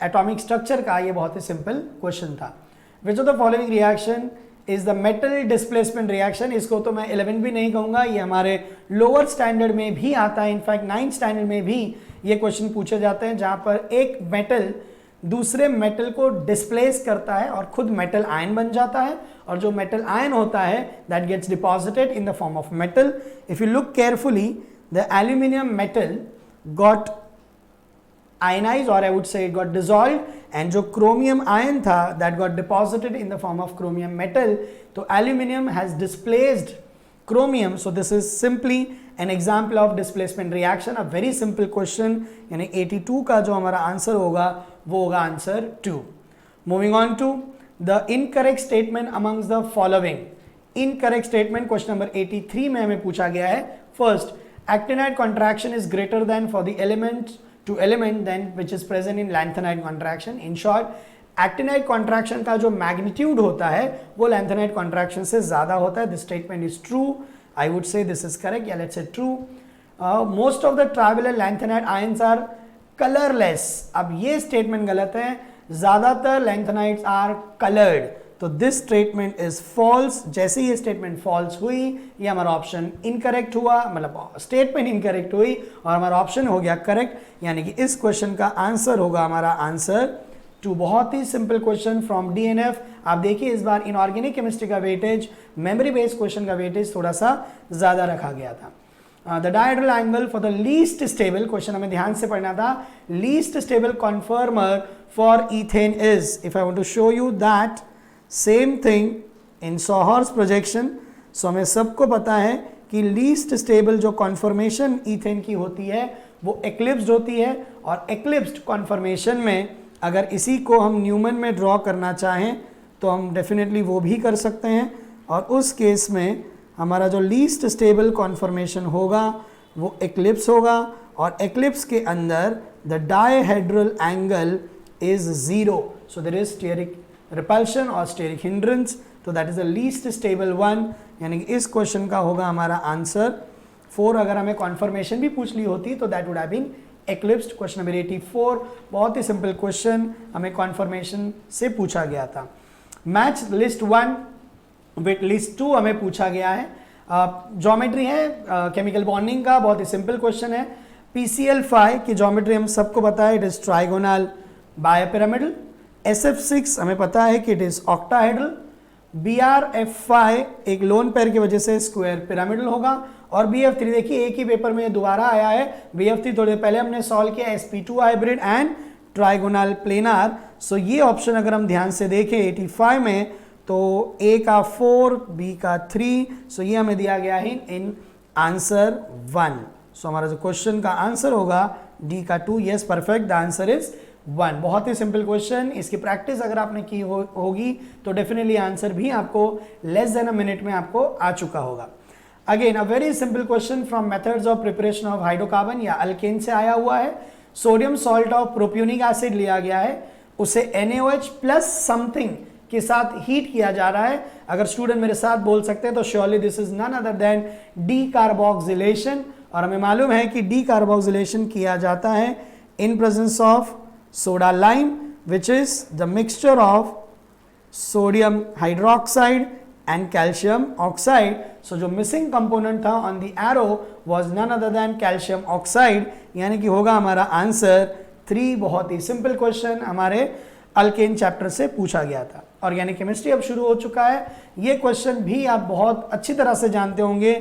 एटॉमिक स्ट्रक्चर का। ये बहुत ही सिंपल क्वेश्चन था। विच of the following reaction is the metal displacement reaction. इसको तो मैं 11 भी नहीं कहूंगा, ये हमारे लोअर स्टैंडर्ड में भी आता है, इनफैक्ट 9th स्टैंडर्ड में भी ये क्वेश्चन पूछे जाते हैं, जहां पर एक मेटल दूसरे मेटल को डिस्प्लेस करता है और खुद मेटल आयन बन जाता है, और जो मेटल आयन होता है that gets deposited in the form of metal. If you look carefully the aluminium metal got ionized, or I would say it got dissolved, and जो chromium ion था that got deposited in the form of chromium metal, तो aluminium has displaced chromium. So this is simply an example of displacement reaction, a very simple question. यानी 82 का जो हमारा answer होगा वो होगा answer 2. Moving on to the incorrect statement amongst the following. Incorrect statement question number 83 में हमें पूछा गया है. First, actinide contraction is greater than for the element to element then which is present in lanthanide contraction. In short, actinide contraction का जो magnitude होता है वो lanthanide contraction से ज़्यादा होता है. This statement is true. I would say this is correct. Yeah, let's say true. Most of the traveler lanthanide ions are colorless. अब ये statement गलत है. ज़्यादातर lanthanides are colored. तो दिस स्टेटमेंट इज फॉल्स. जैसे ये स्टेटमेंट फॉल्स हुई ये हमारा ऑप्शन इनकरेक्ट हुआ, मतलब स्टेटमेंट इनकरेक्ट हुई और हमारा ऑप्शन हो गया करेक्ट. यानी कि इस क्वेश्चन का आंसर होगा हमारा आंसर 2. बहुत ही सिंपल क्वेश्चन फ्रॉम डीएनएफ. आप देखिए इस बार इनऑर्गेनिक केमिस्ट्री का वेटेज, मेमोरी बेस्ड क्वेश्चन का वेटेज थोड़ा सा ज़्यादा रखा गया था. The dihedral angle for the least stable, question हमें ध्यान से पढ़ना था, least stable conformer for ethane is, if I want to show you that same thing in sawhorse projection. So हमें सबको पता है कि लीस्ट स्टेबल जो कॉन्फर्मेशन ईथेन की होती है वो एक्लिप्स्ड होती है, और एक्लिप्स्ड कॉन्फर्मेशन में अगर इसी को हम न्यूमन में ड्रॉ करना चाहें तो हम डेफिनेटली वो भी कर सकते हैं. और उस केस में हमारा जो लीस्ट स्टेबल कॉन्फर्मेशन होगा वो एक्लिप्स होगा, और एक्लिप्स के अंदर the dihedral angle is 0. So there is steric repulsion or steric hindrance, तो that is the least stable one. यानी कि इस क्वेश्चन का होगा हमारा आंसर 4. अगर हमें कॉन्फर्मेशन भी पूछ ली होती तो that would have been eclipsed. Question number 84 बहुत ही सिंपल क्वेश्चन, हमें कॉन्फर्मेशन से पूछा गया था. मैच लिस्ट 1 विथ लिस्ट 2 हमें पूछा गया है. ज्योमेट्री है केमिकल बॉन्डिंग का, बहुत ही सिंपल क्वेश्चन है. PCl5 की ज्योमेट्री हम सबको पता है, इट इज ट्राइगोनल बायोपिरामिडल. SF6 हमें पता है कि इट इज ऑक्टाहेड्रल. BrF5 एक लोन पेयर की वजह से स्क्वायर पिरामिडल होगा. और BF3 देखिए एक ही पेपर में दोबारा आया है. BF3 थोड़े पहले हमने सॉल्व किया, sp2 hybrid and trigonal planar. So ये ऑप्शन अगर हम ध्यान से देखें 85 में तो A का 4, B का 3, सो ये हमें दिया गया है इन आंसर 1. सो हमारा जो क्वेश्चन का आंसर होगा D का 2. Yes perfect, the answer is 1. बहुत ही सिंपल क्वेश्चन. इसकी प्रैक्टिस अगर आपने की होगी तो डेफिनेटली आंसर भी आपको लेस देन अ मिनट में आपको आ चुका होगा. Again a very simple question from methods of preparation of hydrocarbon या अल्केन से आया हुआ है. Sodium salt of propionic acid लिया गया है, उसे NaOH प्लस समथिंग के साथ हीट किया जा रहा है. अगर स्टूडेंट मेरे साथ बोल सकते हैं तो surely this is none other than decarboxylation. और हमें मालूम है कि डीकार्बोक्सिलेशन किया जाता है in presence of soda lime, which is the mixture of sodium hydroxide and calcium oxide. So जो missing component था on the arrow was none other than calcium oxide, यानी कि होगा हमारा आंसर 3. बहुत ही सिंपल क्वेश्चन हमारे अल्केन चैप्टर से पूछा गया था. ऑर्गेनिक केमिस्ट्री अब शुरू हो चुका है. ये क्वेश्चन भी आप बहुत अच्छी तरह से जानते होंगे.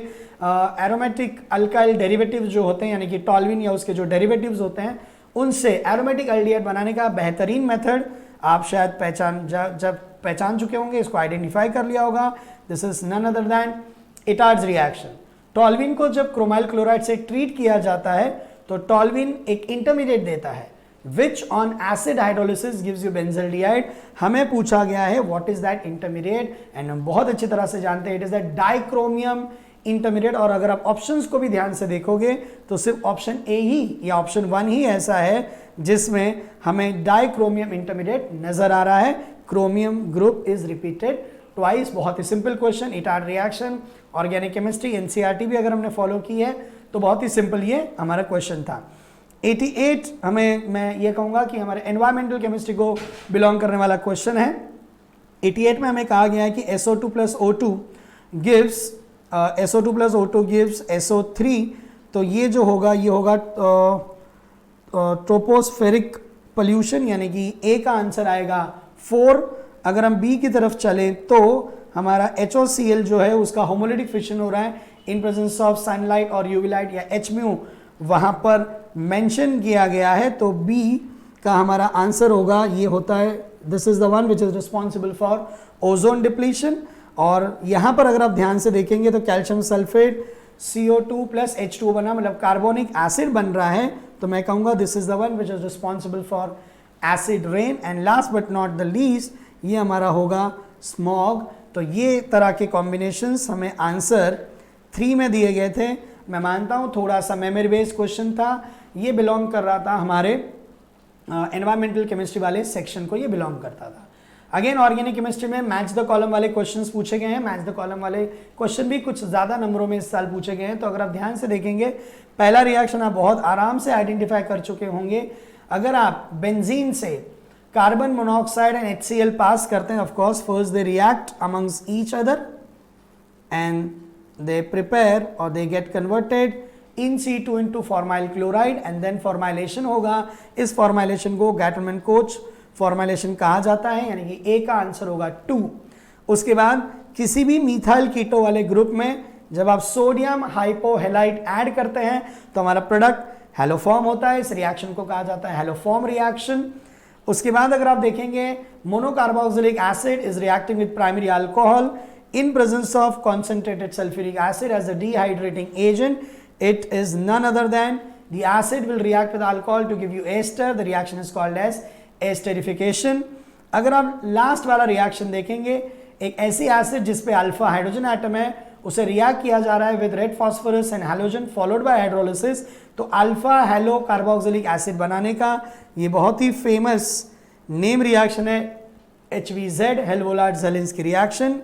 एरोमेटिक अल्काइल डेरिवेटिव्स जो होते हैं यानी कि टॉल्विन या उसके जो डेरिवेटिव्स होते हैं उनसे एरोमेटिक एल्डिहाइड बनाने का बेहतरीन मेथड आप शायद पहचान चुके होंगे, इसको आइडेंटिफाई कर लिया होगा. This is none other than Etard's reaction. Toluene को जब क्रोमाइल क्लोराइड से ट्रीट किया जाता है तो टॉल्विन एक इंटरमीडिएट देता है which on acid hydrolysis gives you benzaldehyde. हमें पूछा गया है what is that intermediate, and हम बहुत अच्छी तरह से जानते हैं it is that dichromium intermediate. और अगर आप ऑप्शंस को भी ध्यान से देखोगे तो सिर्फ ऑप्शन ए ही या ऑप्शन 1 ही ऐसा है जिसमें हमें डाइक्रोमियम इंटरमीडिएट नजर आ रहा है. Chromium group is repeated twice. बहुत ही simple question. Etard reaction, organic chemistry, NCERT भी अगर हमने फॉलो की है तो बहुत ही सिंपल ये हमारा क्वेश्चन था. 88 हमें मैं ये कहूँगा कि हमारे एनवायरमेंटल केमिस्ट्री को बिलोंग करने वाला क्वेश्चन है. 88 में हमें कहा गया है कि SO2 plus O2 gives SO2 plus O2 gives SO3. तो ये जो होगा ये होगा ट्रोपोस्फेरिक पोल्यूशन, यानी कि ए का आंसर आएगा 4। अगर हम बी की तरफ चले तो हमारा HOCl जो है उसका होमोलिटिक फिशन हो रहा है इन प्रेजेंस ऑफ सनलाइट और यूवी लाइट, या HMu वहां पर मेंशन किया गया है। तो बी का हमारा आंसर होगा, ये होता है, this is the one which is responsible for ozone depletion. और यहां पर अगर आप ध्यान से देखेंगे तो calcium sulphate CO2 plus H2O बना, मतलब कार्बोनिक एसिड बन रहा है। तो मैं कहूंगा this is the one which is responsible for acid rain. And last but not the least, ये हमारा होगा स्मॉग। तो ये तरह के कॉम्बिनेशंस हमें आंसर 3 में दिए गए थे। मैं मानता हूँ थोड़ा सा मेमोरी बेस्ड क्वेश्चन था, ये बिलोंग कर रहा था हमारे एनवायरमेंटल केमिस्ट्री वाले सेक्शन को, ये बिलोंग करता था। अगेन ऑर्गेनिक केमिस्ट्री में मैच द कॉलम वाले क्वेश्चंस पूछे गए हैं। मैच द कॉलम वाले क्वेश्चन भी कुछ ज़्यादा नंबरों में इस साल पूछे गए हैं। तो अगर आप ध्यान से देखेंगे, पहला रिएक्शन आप बहुत आराम से आइडेंटिफाई कर चुके होंगे। अगर आप बेंजीन से कार्बन मोनोऑक्साइड एंड HCl पास करते हैं, of course first they react amongst each other and they prepare or they get converted in C2 into formyl chloride and then formylation होगा। इस formylation को Gatterman-Koch formylation कहा जाता है, यानी कि A का आंसर होगा 2। उसके बाद किसी भी मिथाइल कीटो वाले ग्रुप में जब आप सोडियम हाइपोहेलाइट ऐड करते हैं तो हमारा प्रोडक्ट हेलोफॉर्म होता है। इस रिएक्शन को कहा जाता है हेलोफॉर्म रिएक्शन। उसके बाद अगर आप देखेंगे, monocarboxylic acid is reacting with primary alcohol in presence of concentrated sulfuric acid as a dehydrating agent. It is none other than the acid will react with alcohol to give you ester. The reaction is called as esterification. अगर आप last वाला reaction देखेंगे, एक ऐसी acid जिसपे alpha hydrogen atom है, उसे react किया जा रहा है with red phosphorus and halogen followed by hydrolysis. तो अल्फा हेलो कार्बोक्सिलिक एसिड बनाने का ये बहुत ही फेमस नेम रिएक्शन है HVZ, हेल्वोलाट-ज़ेलिंस्की रिएक्शन,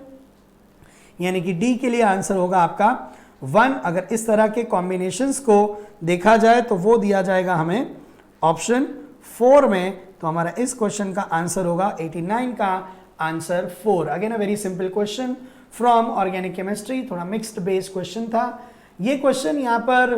यानी कि डी के लिए आंसर होगा आपका 1। अगर इस तरह के कॉम्बिनेशंस को देखा जाए तो वो दिया जाएगा हमें ऑप्शन 4 में। तो हमारा इस क्वेश्चन का आंसर होगा 89 का answer 4। Again a very simple question from organic chemistry, थोड़ा मिक्स्ड बेस्ड क्वेश्चन था ये क्वेश्चन। यहाँ पर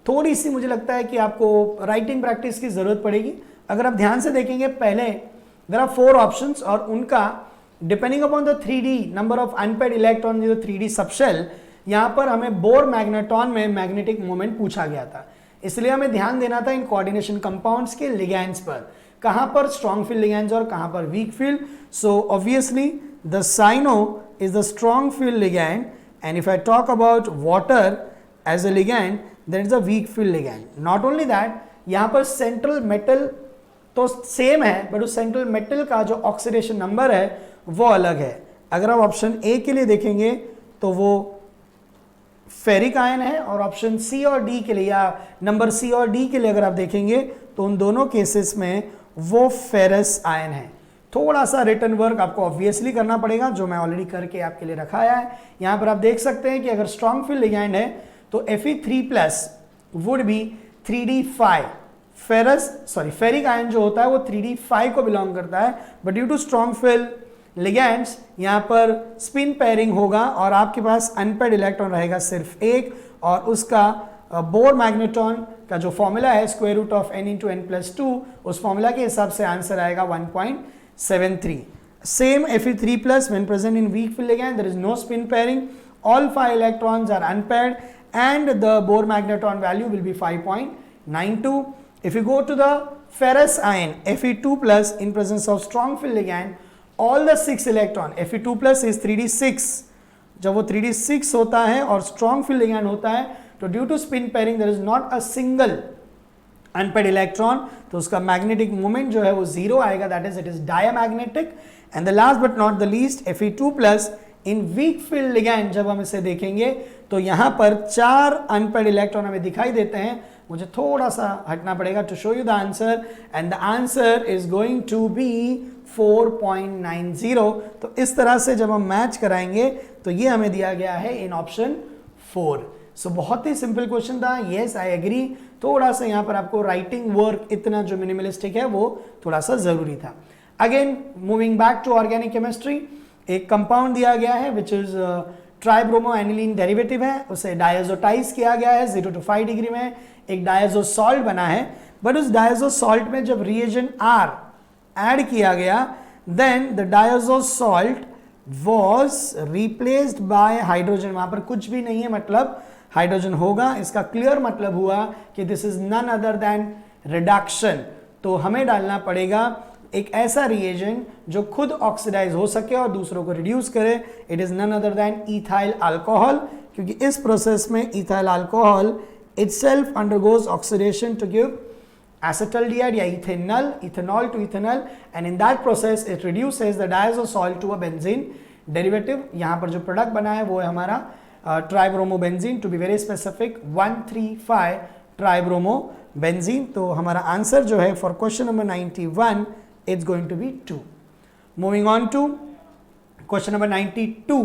थोड़ी सी मुझे लगता है कि आपको राइटिंग प्रैक्टिस की जरूरत पड़ेगी। अगर आप ध्यान से देखेंगे, पहले देयर आर 4 ऑप्शंस और उनका depending upon the 3D number of unpaired electron, जो 3D सबशेल, यहाँ पर हमें बोर मैग्नेटॉन में मैग्नेटिक मोमेंट पूछा गया था। इसलिए हमें ध्यान देना था इन कोऑर्डिनेशन कंपाउंड्स के लिगैंड्स पर, कहाँ पर स्ट्रॉन्ग फील्ड लिगैंड्स और कहाँ पर weak field. So obviously the cyano is the strong field ligand and if I talk about water as a ligand that is a weak field ligand. Not only that, यहाँ पर central metal तो same है, but उस central metal का जो oxidation number है वो अलग है। अगर आप ऑप्शन ए के लिए देखेंगे तो वो फेरिक आयन है, और ऑप्शन सी और डी के लिए, या नंबर सी और डी के लिए अगर आप देखेंगे तो उन दोनों केसेस में वो फेरस आयन है। थोड़ा सा रिटर्न वर्क आपको ऑब्वियसली करना पड़ेगा, जो मैं ऑलरेडी करके आपके लिए रखाया है। यहाँ पर आप देख सकते हैं कि अगर स्ट्रॉन्ग फील्ड लिगैंड है तो Fe3+ would be 3D5 ferric ion जो होता है वो 3D5 को बिलोंग करता है, but due to strong field ligands यहाँ पर स्पिन पेयरिंग होगा और आपके पास अनपेड इलेक्ट्रॉन रहेगा सिर्फ एक, और उसका बोर मैग्नेटॉन का जो फॉर्मूला है √n × n+2, उस फॉर्मूला के हिसाब से आंसर आएगा 1.73। Same Fe3+ when present in weak field ligand there is no spin pairing, all 5 electrons are unpaired and the Bohr magneton value will be 5.92. If you go to the ferrous ion Fe2+ in presence of strong field ligand, all the 6 electron, Fe2+ is 3d6, जब वो 3d6 होता है और strong field ligand होता है तो due to spin pairing there is not a single unpaired electron, तो उसका magnetic moment जो है वो 0 आएगा, that is it is diamagnetic. And the last but not the least Fe2+ in weak field ligand जब हम इसे देखेंगे तो यहाँ पर 4 unpaired electron हमें दिखाई देते हैं। मुझे थोड़ा सा हटना पड़ेगा to show you the answer, and the answer is going to be 4.90. तो इस तरह से जब हम मैच कराएंगे तो ये हमें दिया गया है इन ऑप्शन 4. सो बहुत ही सिंपल क्वेश्चन था. येस आई एग्री, थोड़ा सा यहाँ पर आपको राइटिंग वर्क इतना जो मिनिमलिस्टिक है वो थोड़ा सा जरूरी था. Again moving back to organic chemistry, एक कंपाउंड दिया गया है which is tribromo aniline derivative है, उसे डायजोटाइज किया गया है 0 to 5 डिग्री में, एक डायजो सॉल्ट बना है. बट उस डायजो सॉल्ट में जब रिएजेंट आर ऐड किया गया, then the diazo salt was replaced by hydrogen. वहां पर कुछ भी नहीं है, मतलब हाइड्रोजन होगा. इसका क्लियर मतलब हुआ कि this is none other than reduction. तो हमें डालना पड़ेगा एक ऐसा रिएजेंट जो खुद ऑक्सीडाइज हो सके और दूसरों को रिड्यूस करे. It is none other than ethyl alcohol, क्योंकि इस प्रोसेस में ethyl alcohol itself undergoes oxidation to give acetaldehyde या ethanol to ethanol, and in that process it reduces the diazosol to a benzene derivative. यहाँ पर जो product बना है वो है हमारा tribromobenzene, to be very specific 1,3,5 tribromobenzene. तो हमारा आंसर जो है for question number 91 it's going to be 2. Moving on to question number 92.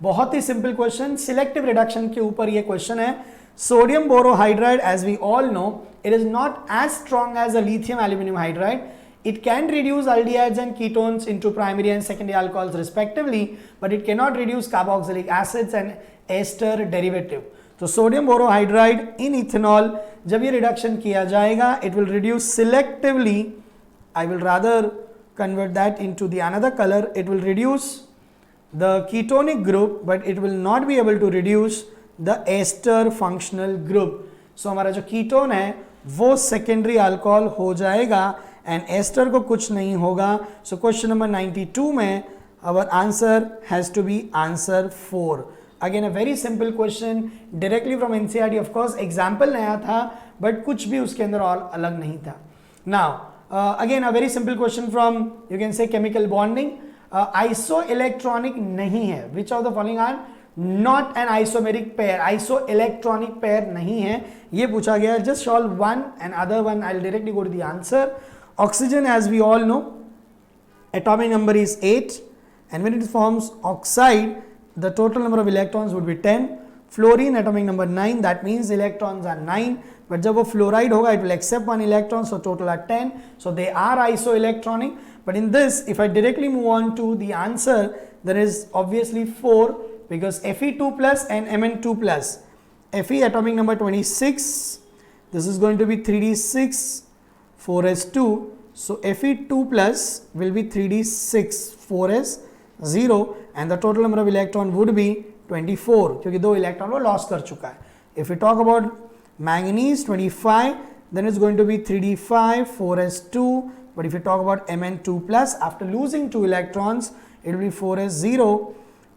बहुत ही सिंपल क्वेश्चन, सिलेक्टिव रिडक्शन के ऊपर ये क्वेश्चन है. Sodium borohydride, as we all know, it is not as strong as a lithium aluminum hydride. It can reduce aldehydes and ketones into primary and secondary alcohols respectively, but it cannot reduce carboxylic acids and ester derivative. So sodium borohydride in ethanol, जब ये reduction किया जाएगा, it will reduce selectively. I will rather convert that into the another color. It will reduce the ketonic group, but it will not be able to reduce the ester functional group. So हमारा जो ketone है वो secondary alcohol हो जाएगा and ester को कुछ नहीं होगा. सो क्वेश्चन नंबर 92 में our answer has to be answer 4. Again a very simple question directly from NCERT. Of course example नया था बट कुछ भी उसके अंदर और अलग नहीं था. Now again a very simple question from you can say chemical bonding. Isoelectronic नहीं है. Which of the following are not an isomeric pair. Isoelectronic pair नहीं है, ये पूछा गया है. Just solve one and other one. I will directly go to the answer. Oxygen, as we all know, atomic number is 8, and when it forms oxide the total number of electrons would be 10. Fluorine atomic number 9, that means electrons are 9, but जब वो fluoride होगा it will accept 1 electron, so total are 10. So they are isoelectronic. But in this, if I directly move on to the answer, there is obviously 4, because Fe2 plus and Mn2 plus. Fe atomic number 26, this is going to be 3d6 4s2. So Fe2 plus will be 3d6 4s0, and the total number of electron would be 24, क्योंकि 2 electron वो loss कर चुका है. If we talk about manganese 25, then it's going to be 3d5 4s2. But if you talk about Mn2 plus, after losing 2 electrons, it will be 4s0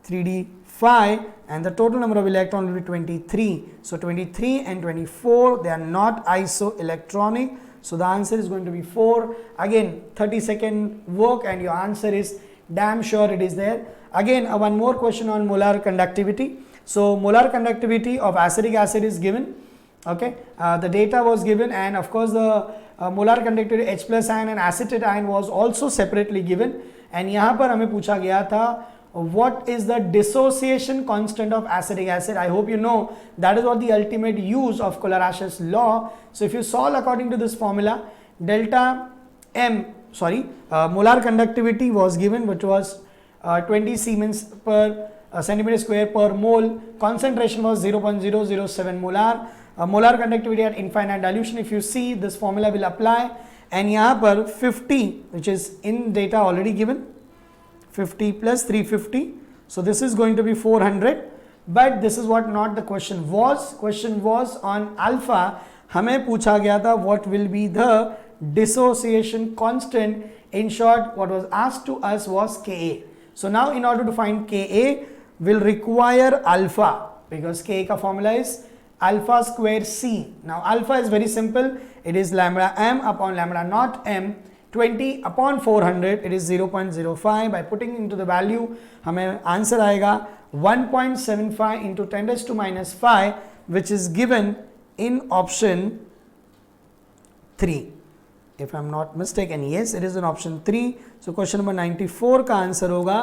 3d5, and the total number of electrons will be 23. So 23 and 24, they are not isoelectronic. So the answer is going to be 4. Again, 30-second work and your answer is damn sure it is there. Again, one more question on molar conductivity. So molar conductivity of acetic acid is given. Okay, the data was given, and of course the molar conductivity H plus ion and acetate ion was also separately given. And यहाँ पर हमें पूछा गया था what is the dissociation constant of acetic acid. I hope you know that is what the ultimate use of Cole-Rash's law. So if you solve according to this formula, molar conductivity was given, which was 20 Siemens per centimeter square per mole. Concentration was 0.007 molar. Molar conductivity at infinite dilution. If you see, this formula will apply, and यहाँ पर 50, which is in data already given, 50 plus 350, so this is going to be 400. But this is what not the question was. Question was on alpha. हमें पूछा गया था what will be the dissociation constant. In short, what was asked to us was Ka. So now in order to find Ka, will require alpha, because Ka का formula is alpha square C. Now alpha is very simple. It is lambda m upon lambda naught m. 20 upon 400, it is 0.05. By putting into the value, हमें answer आएगा 1.75 into 10 raised to minus 5, which is given in option 3. If I am not mistaken, yes, it is in option 3. So question number 94 का answer होगा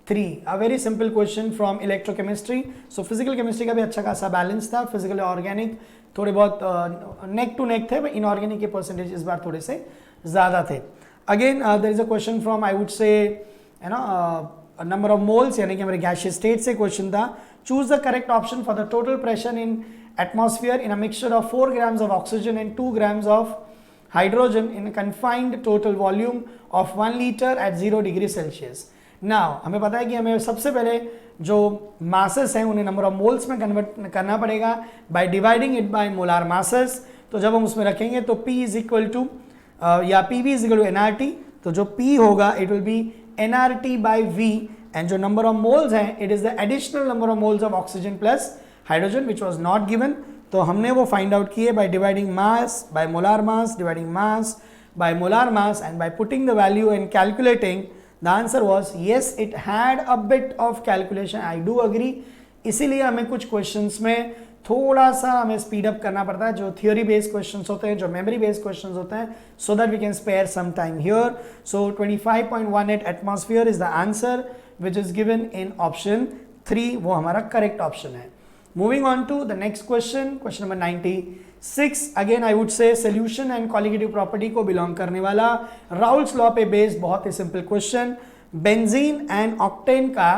3. A very simple question from electrochemistry. So physical chemistry का भी अच्छा खासा balance था. Physical organic थोड़े बहुत neck to neck थे, इनऑर्गेनिक के परसेंटेज इस बार थोड़े से ज़्यादा थे. Again there is a question from, I would say, you know, number of moles, यानी कि हमारे गैसियस स्टेट से क्वेश्चन था. Choose the correct option for the total pressure in atmosphere in a mixture of 4 grams of oxygen and 2 grams of hydrogen in a confined total volume of 1 liter at 0 degree Celsius. Now हमें पता है कि हमें सबसे पहले जो masses हैं उन्हें number of moles में convert करना पड़ेगा by dividing it by molar masses. तो जब हम उसमें रखेंगे तो P is equal to या PV is equal to nRT, तो जो P होगा it will be nRT by V, and जो number of moles हैं it is the additional number of moles of oxygen plus hydrogen which was not given. तो हमने वो find out किए by dividing mass by molar mass, dividing mass by molar mass, and by putting the value and calculating the answer was yes, it had a bit of calculation, I do agree. इसीलिए हमें कुछ questions में थोड़ा सा हमें speed up करना पड़ता है, जो थियोरी बेस्ड क्वेश्चंस होते हैं, जो मेमोरी बेस्ड क्वेश्चंस होते हैं, so that we can spare some time here. So 25.18 atmosphere is the answer which is given in option 3, वो हमारा करेक्ट ऑप्शन है. Moving on to the next question, question number 96. Again I would say solution and colligative property को belong करने वाला Raoult's law पे based बहुत ही simple question. Benzene and octane का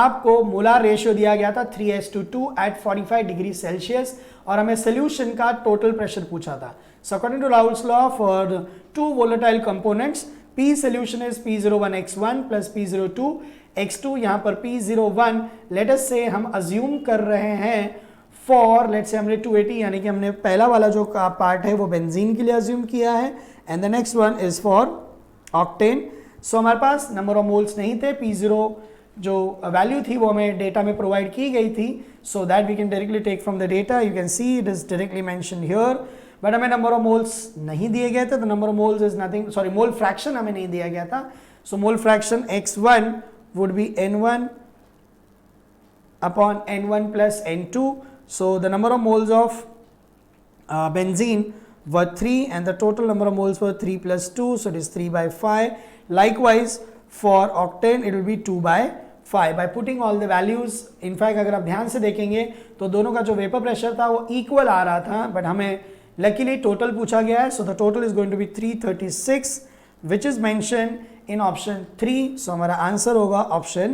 आपको मोलार रेशियो दिया गया था 3:2 at 45 डिग्री सेल्सियस और हमें सोल्यूशन का टोटल प्रेशर पूछा था. So according to Raoult's law for the two volatile components, P solution is P01x1 plus P02 x2. यहाँ पर P01 लेट अस से हम अज्यूम कर रहे हैं फॉर लेट से हमने 280, यानी कि हमने पहला वाला जो पार्ट है वो बेंजीन के लिए अज्यूम किया है, and the next one is for octane. So हमारे पास नंबर ऑफ मोल्स नहीं थे, P0 जो वैल्यू थी वो हमें डेटा में प्रोवाइड की गई थी, so that we can directly take from the data. You can see it is directly mentioned here, but हमें नंबर ऑफ मोल्स नहीं दिए गए थे, तो number of moles is nothing, sorry mole fraction हमें नहीं दिया गया था. So mole fraction x1 would be n1 upon n1 plus n2. So the number of moles of benzene were 3 and the total number of moles were 3 plus 2, so it is 3 by 5. Likewise for octane it will be 2 by 5. By putting all the values, in fact अगर आप ध्यान से देखेंगे तो दोनों का जो vapour pressure था वो इक्वल आ रहा था, बट हमें लकीली टोटल पूछा गया है. So the total is going to be 336 which is mentioned in option 3. So हमारा आंसर होगा option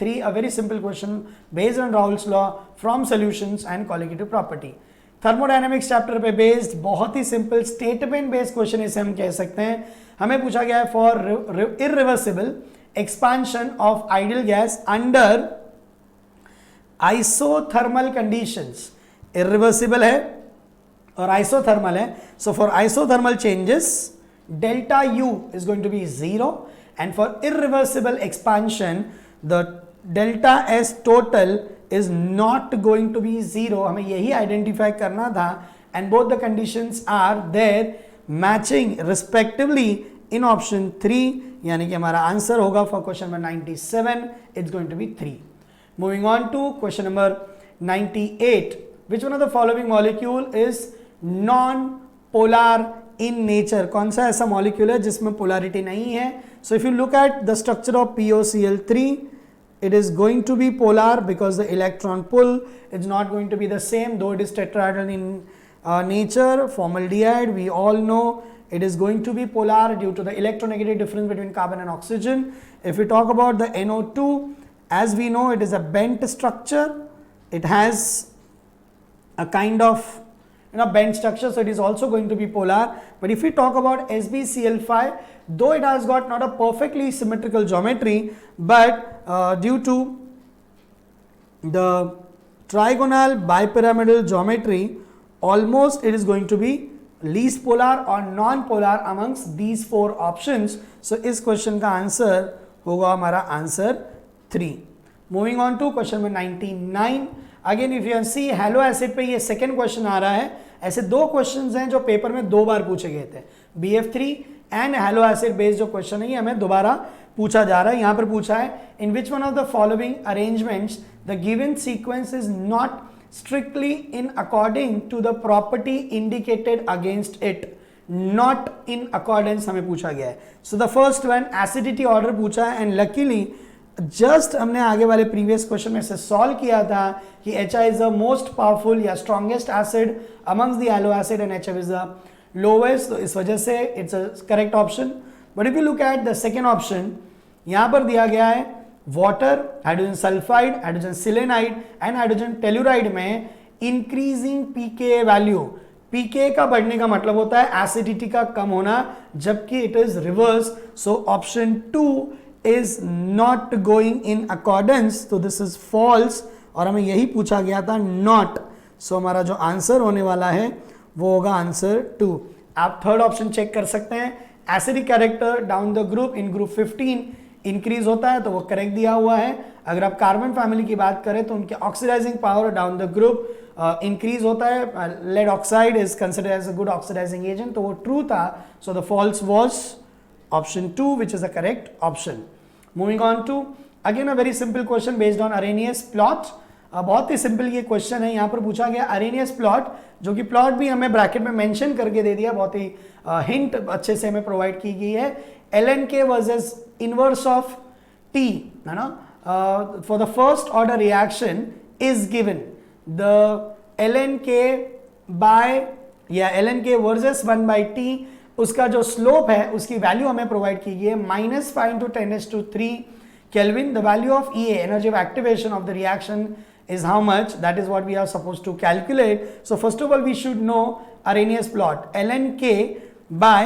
3. A very simple question based on Raoult's law from solutions and colligative property. Thermodynamics chapter पे based बहुत ही simple statement based question इसे हम कह सकते हैं. हमें पूछा गया है for irreversible expansion of ideal gas under isothermal conditions. Irreversible है और आइसोथर्मल है, so for isothermal changes delta U is going to be 0, and for irreversible expansion the delta S total is not going to be 0. हमें यही identify करना था, and both the conditions are there matching respectively in option 3, यानी कि हमारा answer होगा for question number 97 it's going to be 3. Moving on to question number 98. Which one of the following molecule is non-polar in nature? कौन सा ऐसा molecule है जिसमें polarity नहीं है? So if you look at the structure of POCl3, it is going to be polar because the electron pull is not going to be the same, though it is tetrahedral in nature. Formaldehyde, we all know it is going to be polar due to the electronegative difference between carbon and oxygen. If we talk about the NO2, as we know it is a bent structure, it has a kind of bent structure, so it is also going to be polar. But if we talk about SbCl5, though it has got not a perfectly symmetrical geometry, but due to the trigonal bipyramidal geometry, almost it is going to be least polar or non-polar amongst these 4 options. So इस question का answer होगा हमारा answer 3. Moving on to question number 99. Again if you see halo acid पे ये second question आ रहा है. ऐसे 2 questions हैं जो पेपर में 2 बार पूछे गए थे. BF3 and hello acid based जो क्वेश्चन है ये हमें दोबारा पूछा जा रहा है. यहाँ पर पूछा है in which one of the following arrangements the given sequence is not strictly in according to the property indicated against it. Not in accordance हमें पूछा गया है. So the first one acidity order पूछा है, एंड लकीली जस्ट हमने आगे वाले previous question में से सॉल्व किया था कि HI is the most powerful या strongest acid amongst the halo acid and HF is the lowest. तो इस वजह से it's a correct option. But if you look at the second option, यहां पर दिया गया है water, hydrogen sulphide, hydrogen selenide and hydrogen telluride में इंक्रीजिंग pKa वैल्यू पीके का बढ़ने का मतलब होता है एसिडिटी का कम होना, जबकि it is reverse. So option 2 is not going in accordance, तो दिस इज फॉल्स और हमें यही पूछा गया था नॉट. सो हमारा जो आंसर होने वाला है वो होगा आंसर 2. आप थर्ड ऑप्शन चेक कर सकते हैं. Acidic character down the group in group 15 increase होता है, तो वो करेक्ट दिया हुआ है. अगर आप कार्बन फैमिली की बात करें तो उनके oxidising power down the group increase होता है. Lead oxide is considered as a good oxidising agent, तो वो ट्रू था. So the false was option 2 which is the correct option. Moving on to again a very simple question based on Arrhenius plot. बहुत ही simple ये question है. यहाँ पर पूछा गया अरेनियस प्लॉट, जो कि प्लॉट भी हमें ब्रैकेट में मेंशन करके दे दिया, बहुत ही हिंट अच्छे से हमें प्रोवाइड की गई है. LNK versus inverse of T, है ना. For the first order reaction is given the LNK by या LNK वर्सेस 1/T, उसका जो स्लोप है उसकी वैल्यू हमें प्रोवाइड की गई है -5 × 10⁻³ Kelvin. The value of EA, energy of activation of the reaction, is how much? That is what we are supposed to calculate. So first of all we should know Arrhenius plot. LNK by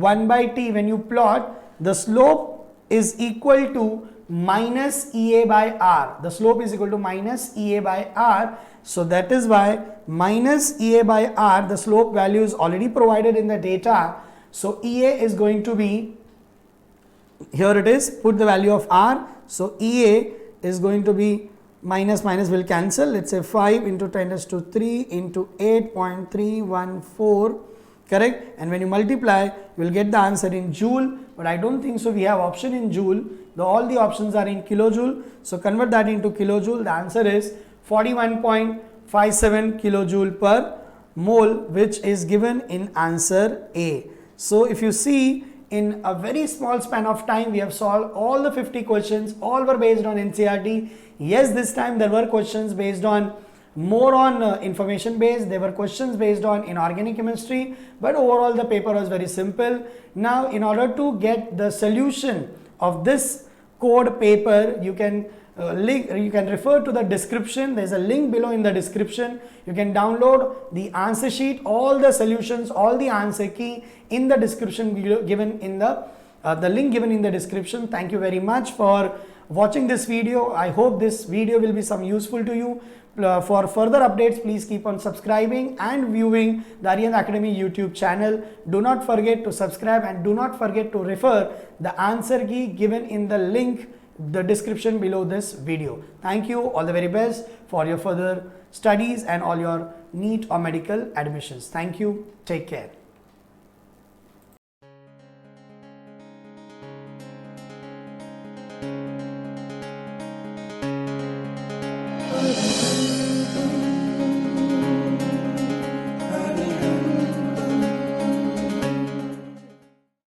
1/T, when you plot, the slope is equal to minus EA by R. The slope is equal to minus EA by R. So that is why minus EA by R, the slope value is already provided in the data. So EA is going to be, here it is, put the value of R. So EA is going to be minus will cancel. Let's say 5 × 10⁻³ into 8.314, correct? And when you multiply, you will get the answer in joule, but I don't think so we have option in joule. All the options are in kilojoule. So convert that into kilojoule. The answer is 41.57 kilojoule per mole, which is given in answer A. So if you see, in a very small span of time we have solved all the 50 questions. All were based on NCERT. Yes, this time there were questions based on more on information based. There were questions based on inorganic chemistry, but overall the paper was very simple. Now in order to get the solution of this code paper, you can refer to the description. There is a link below in the description. You can download the answer sheet, all the solutions, all the answer key in the description given in the link given in the description. Thank you very much for watching this video. I hope this video will be some useful to you. For further updates, please keep on subscribing and viewing the Arihant Academy YouTube channel. Do not forget to subscribe and do not forget to refer the answer key given in the link, the description below this video. Thank you. All the very best for your further studies and all your NEET or medical admissions. Thank you. Take care.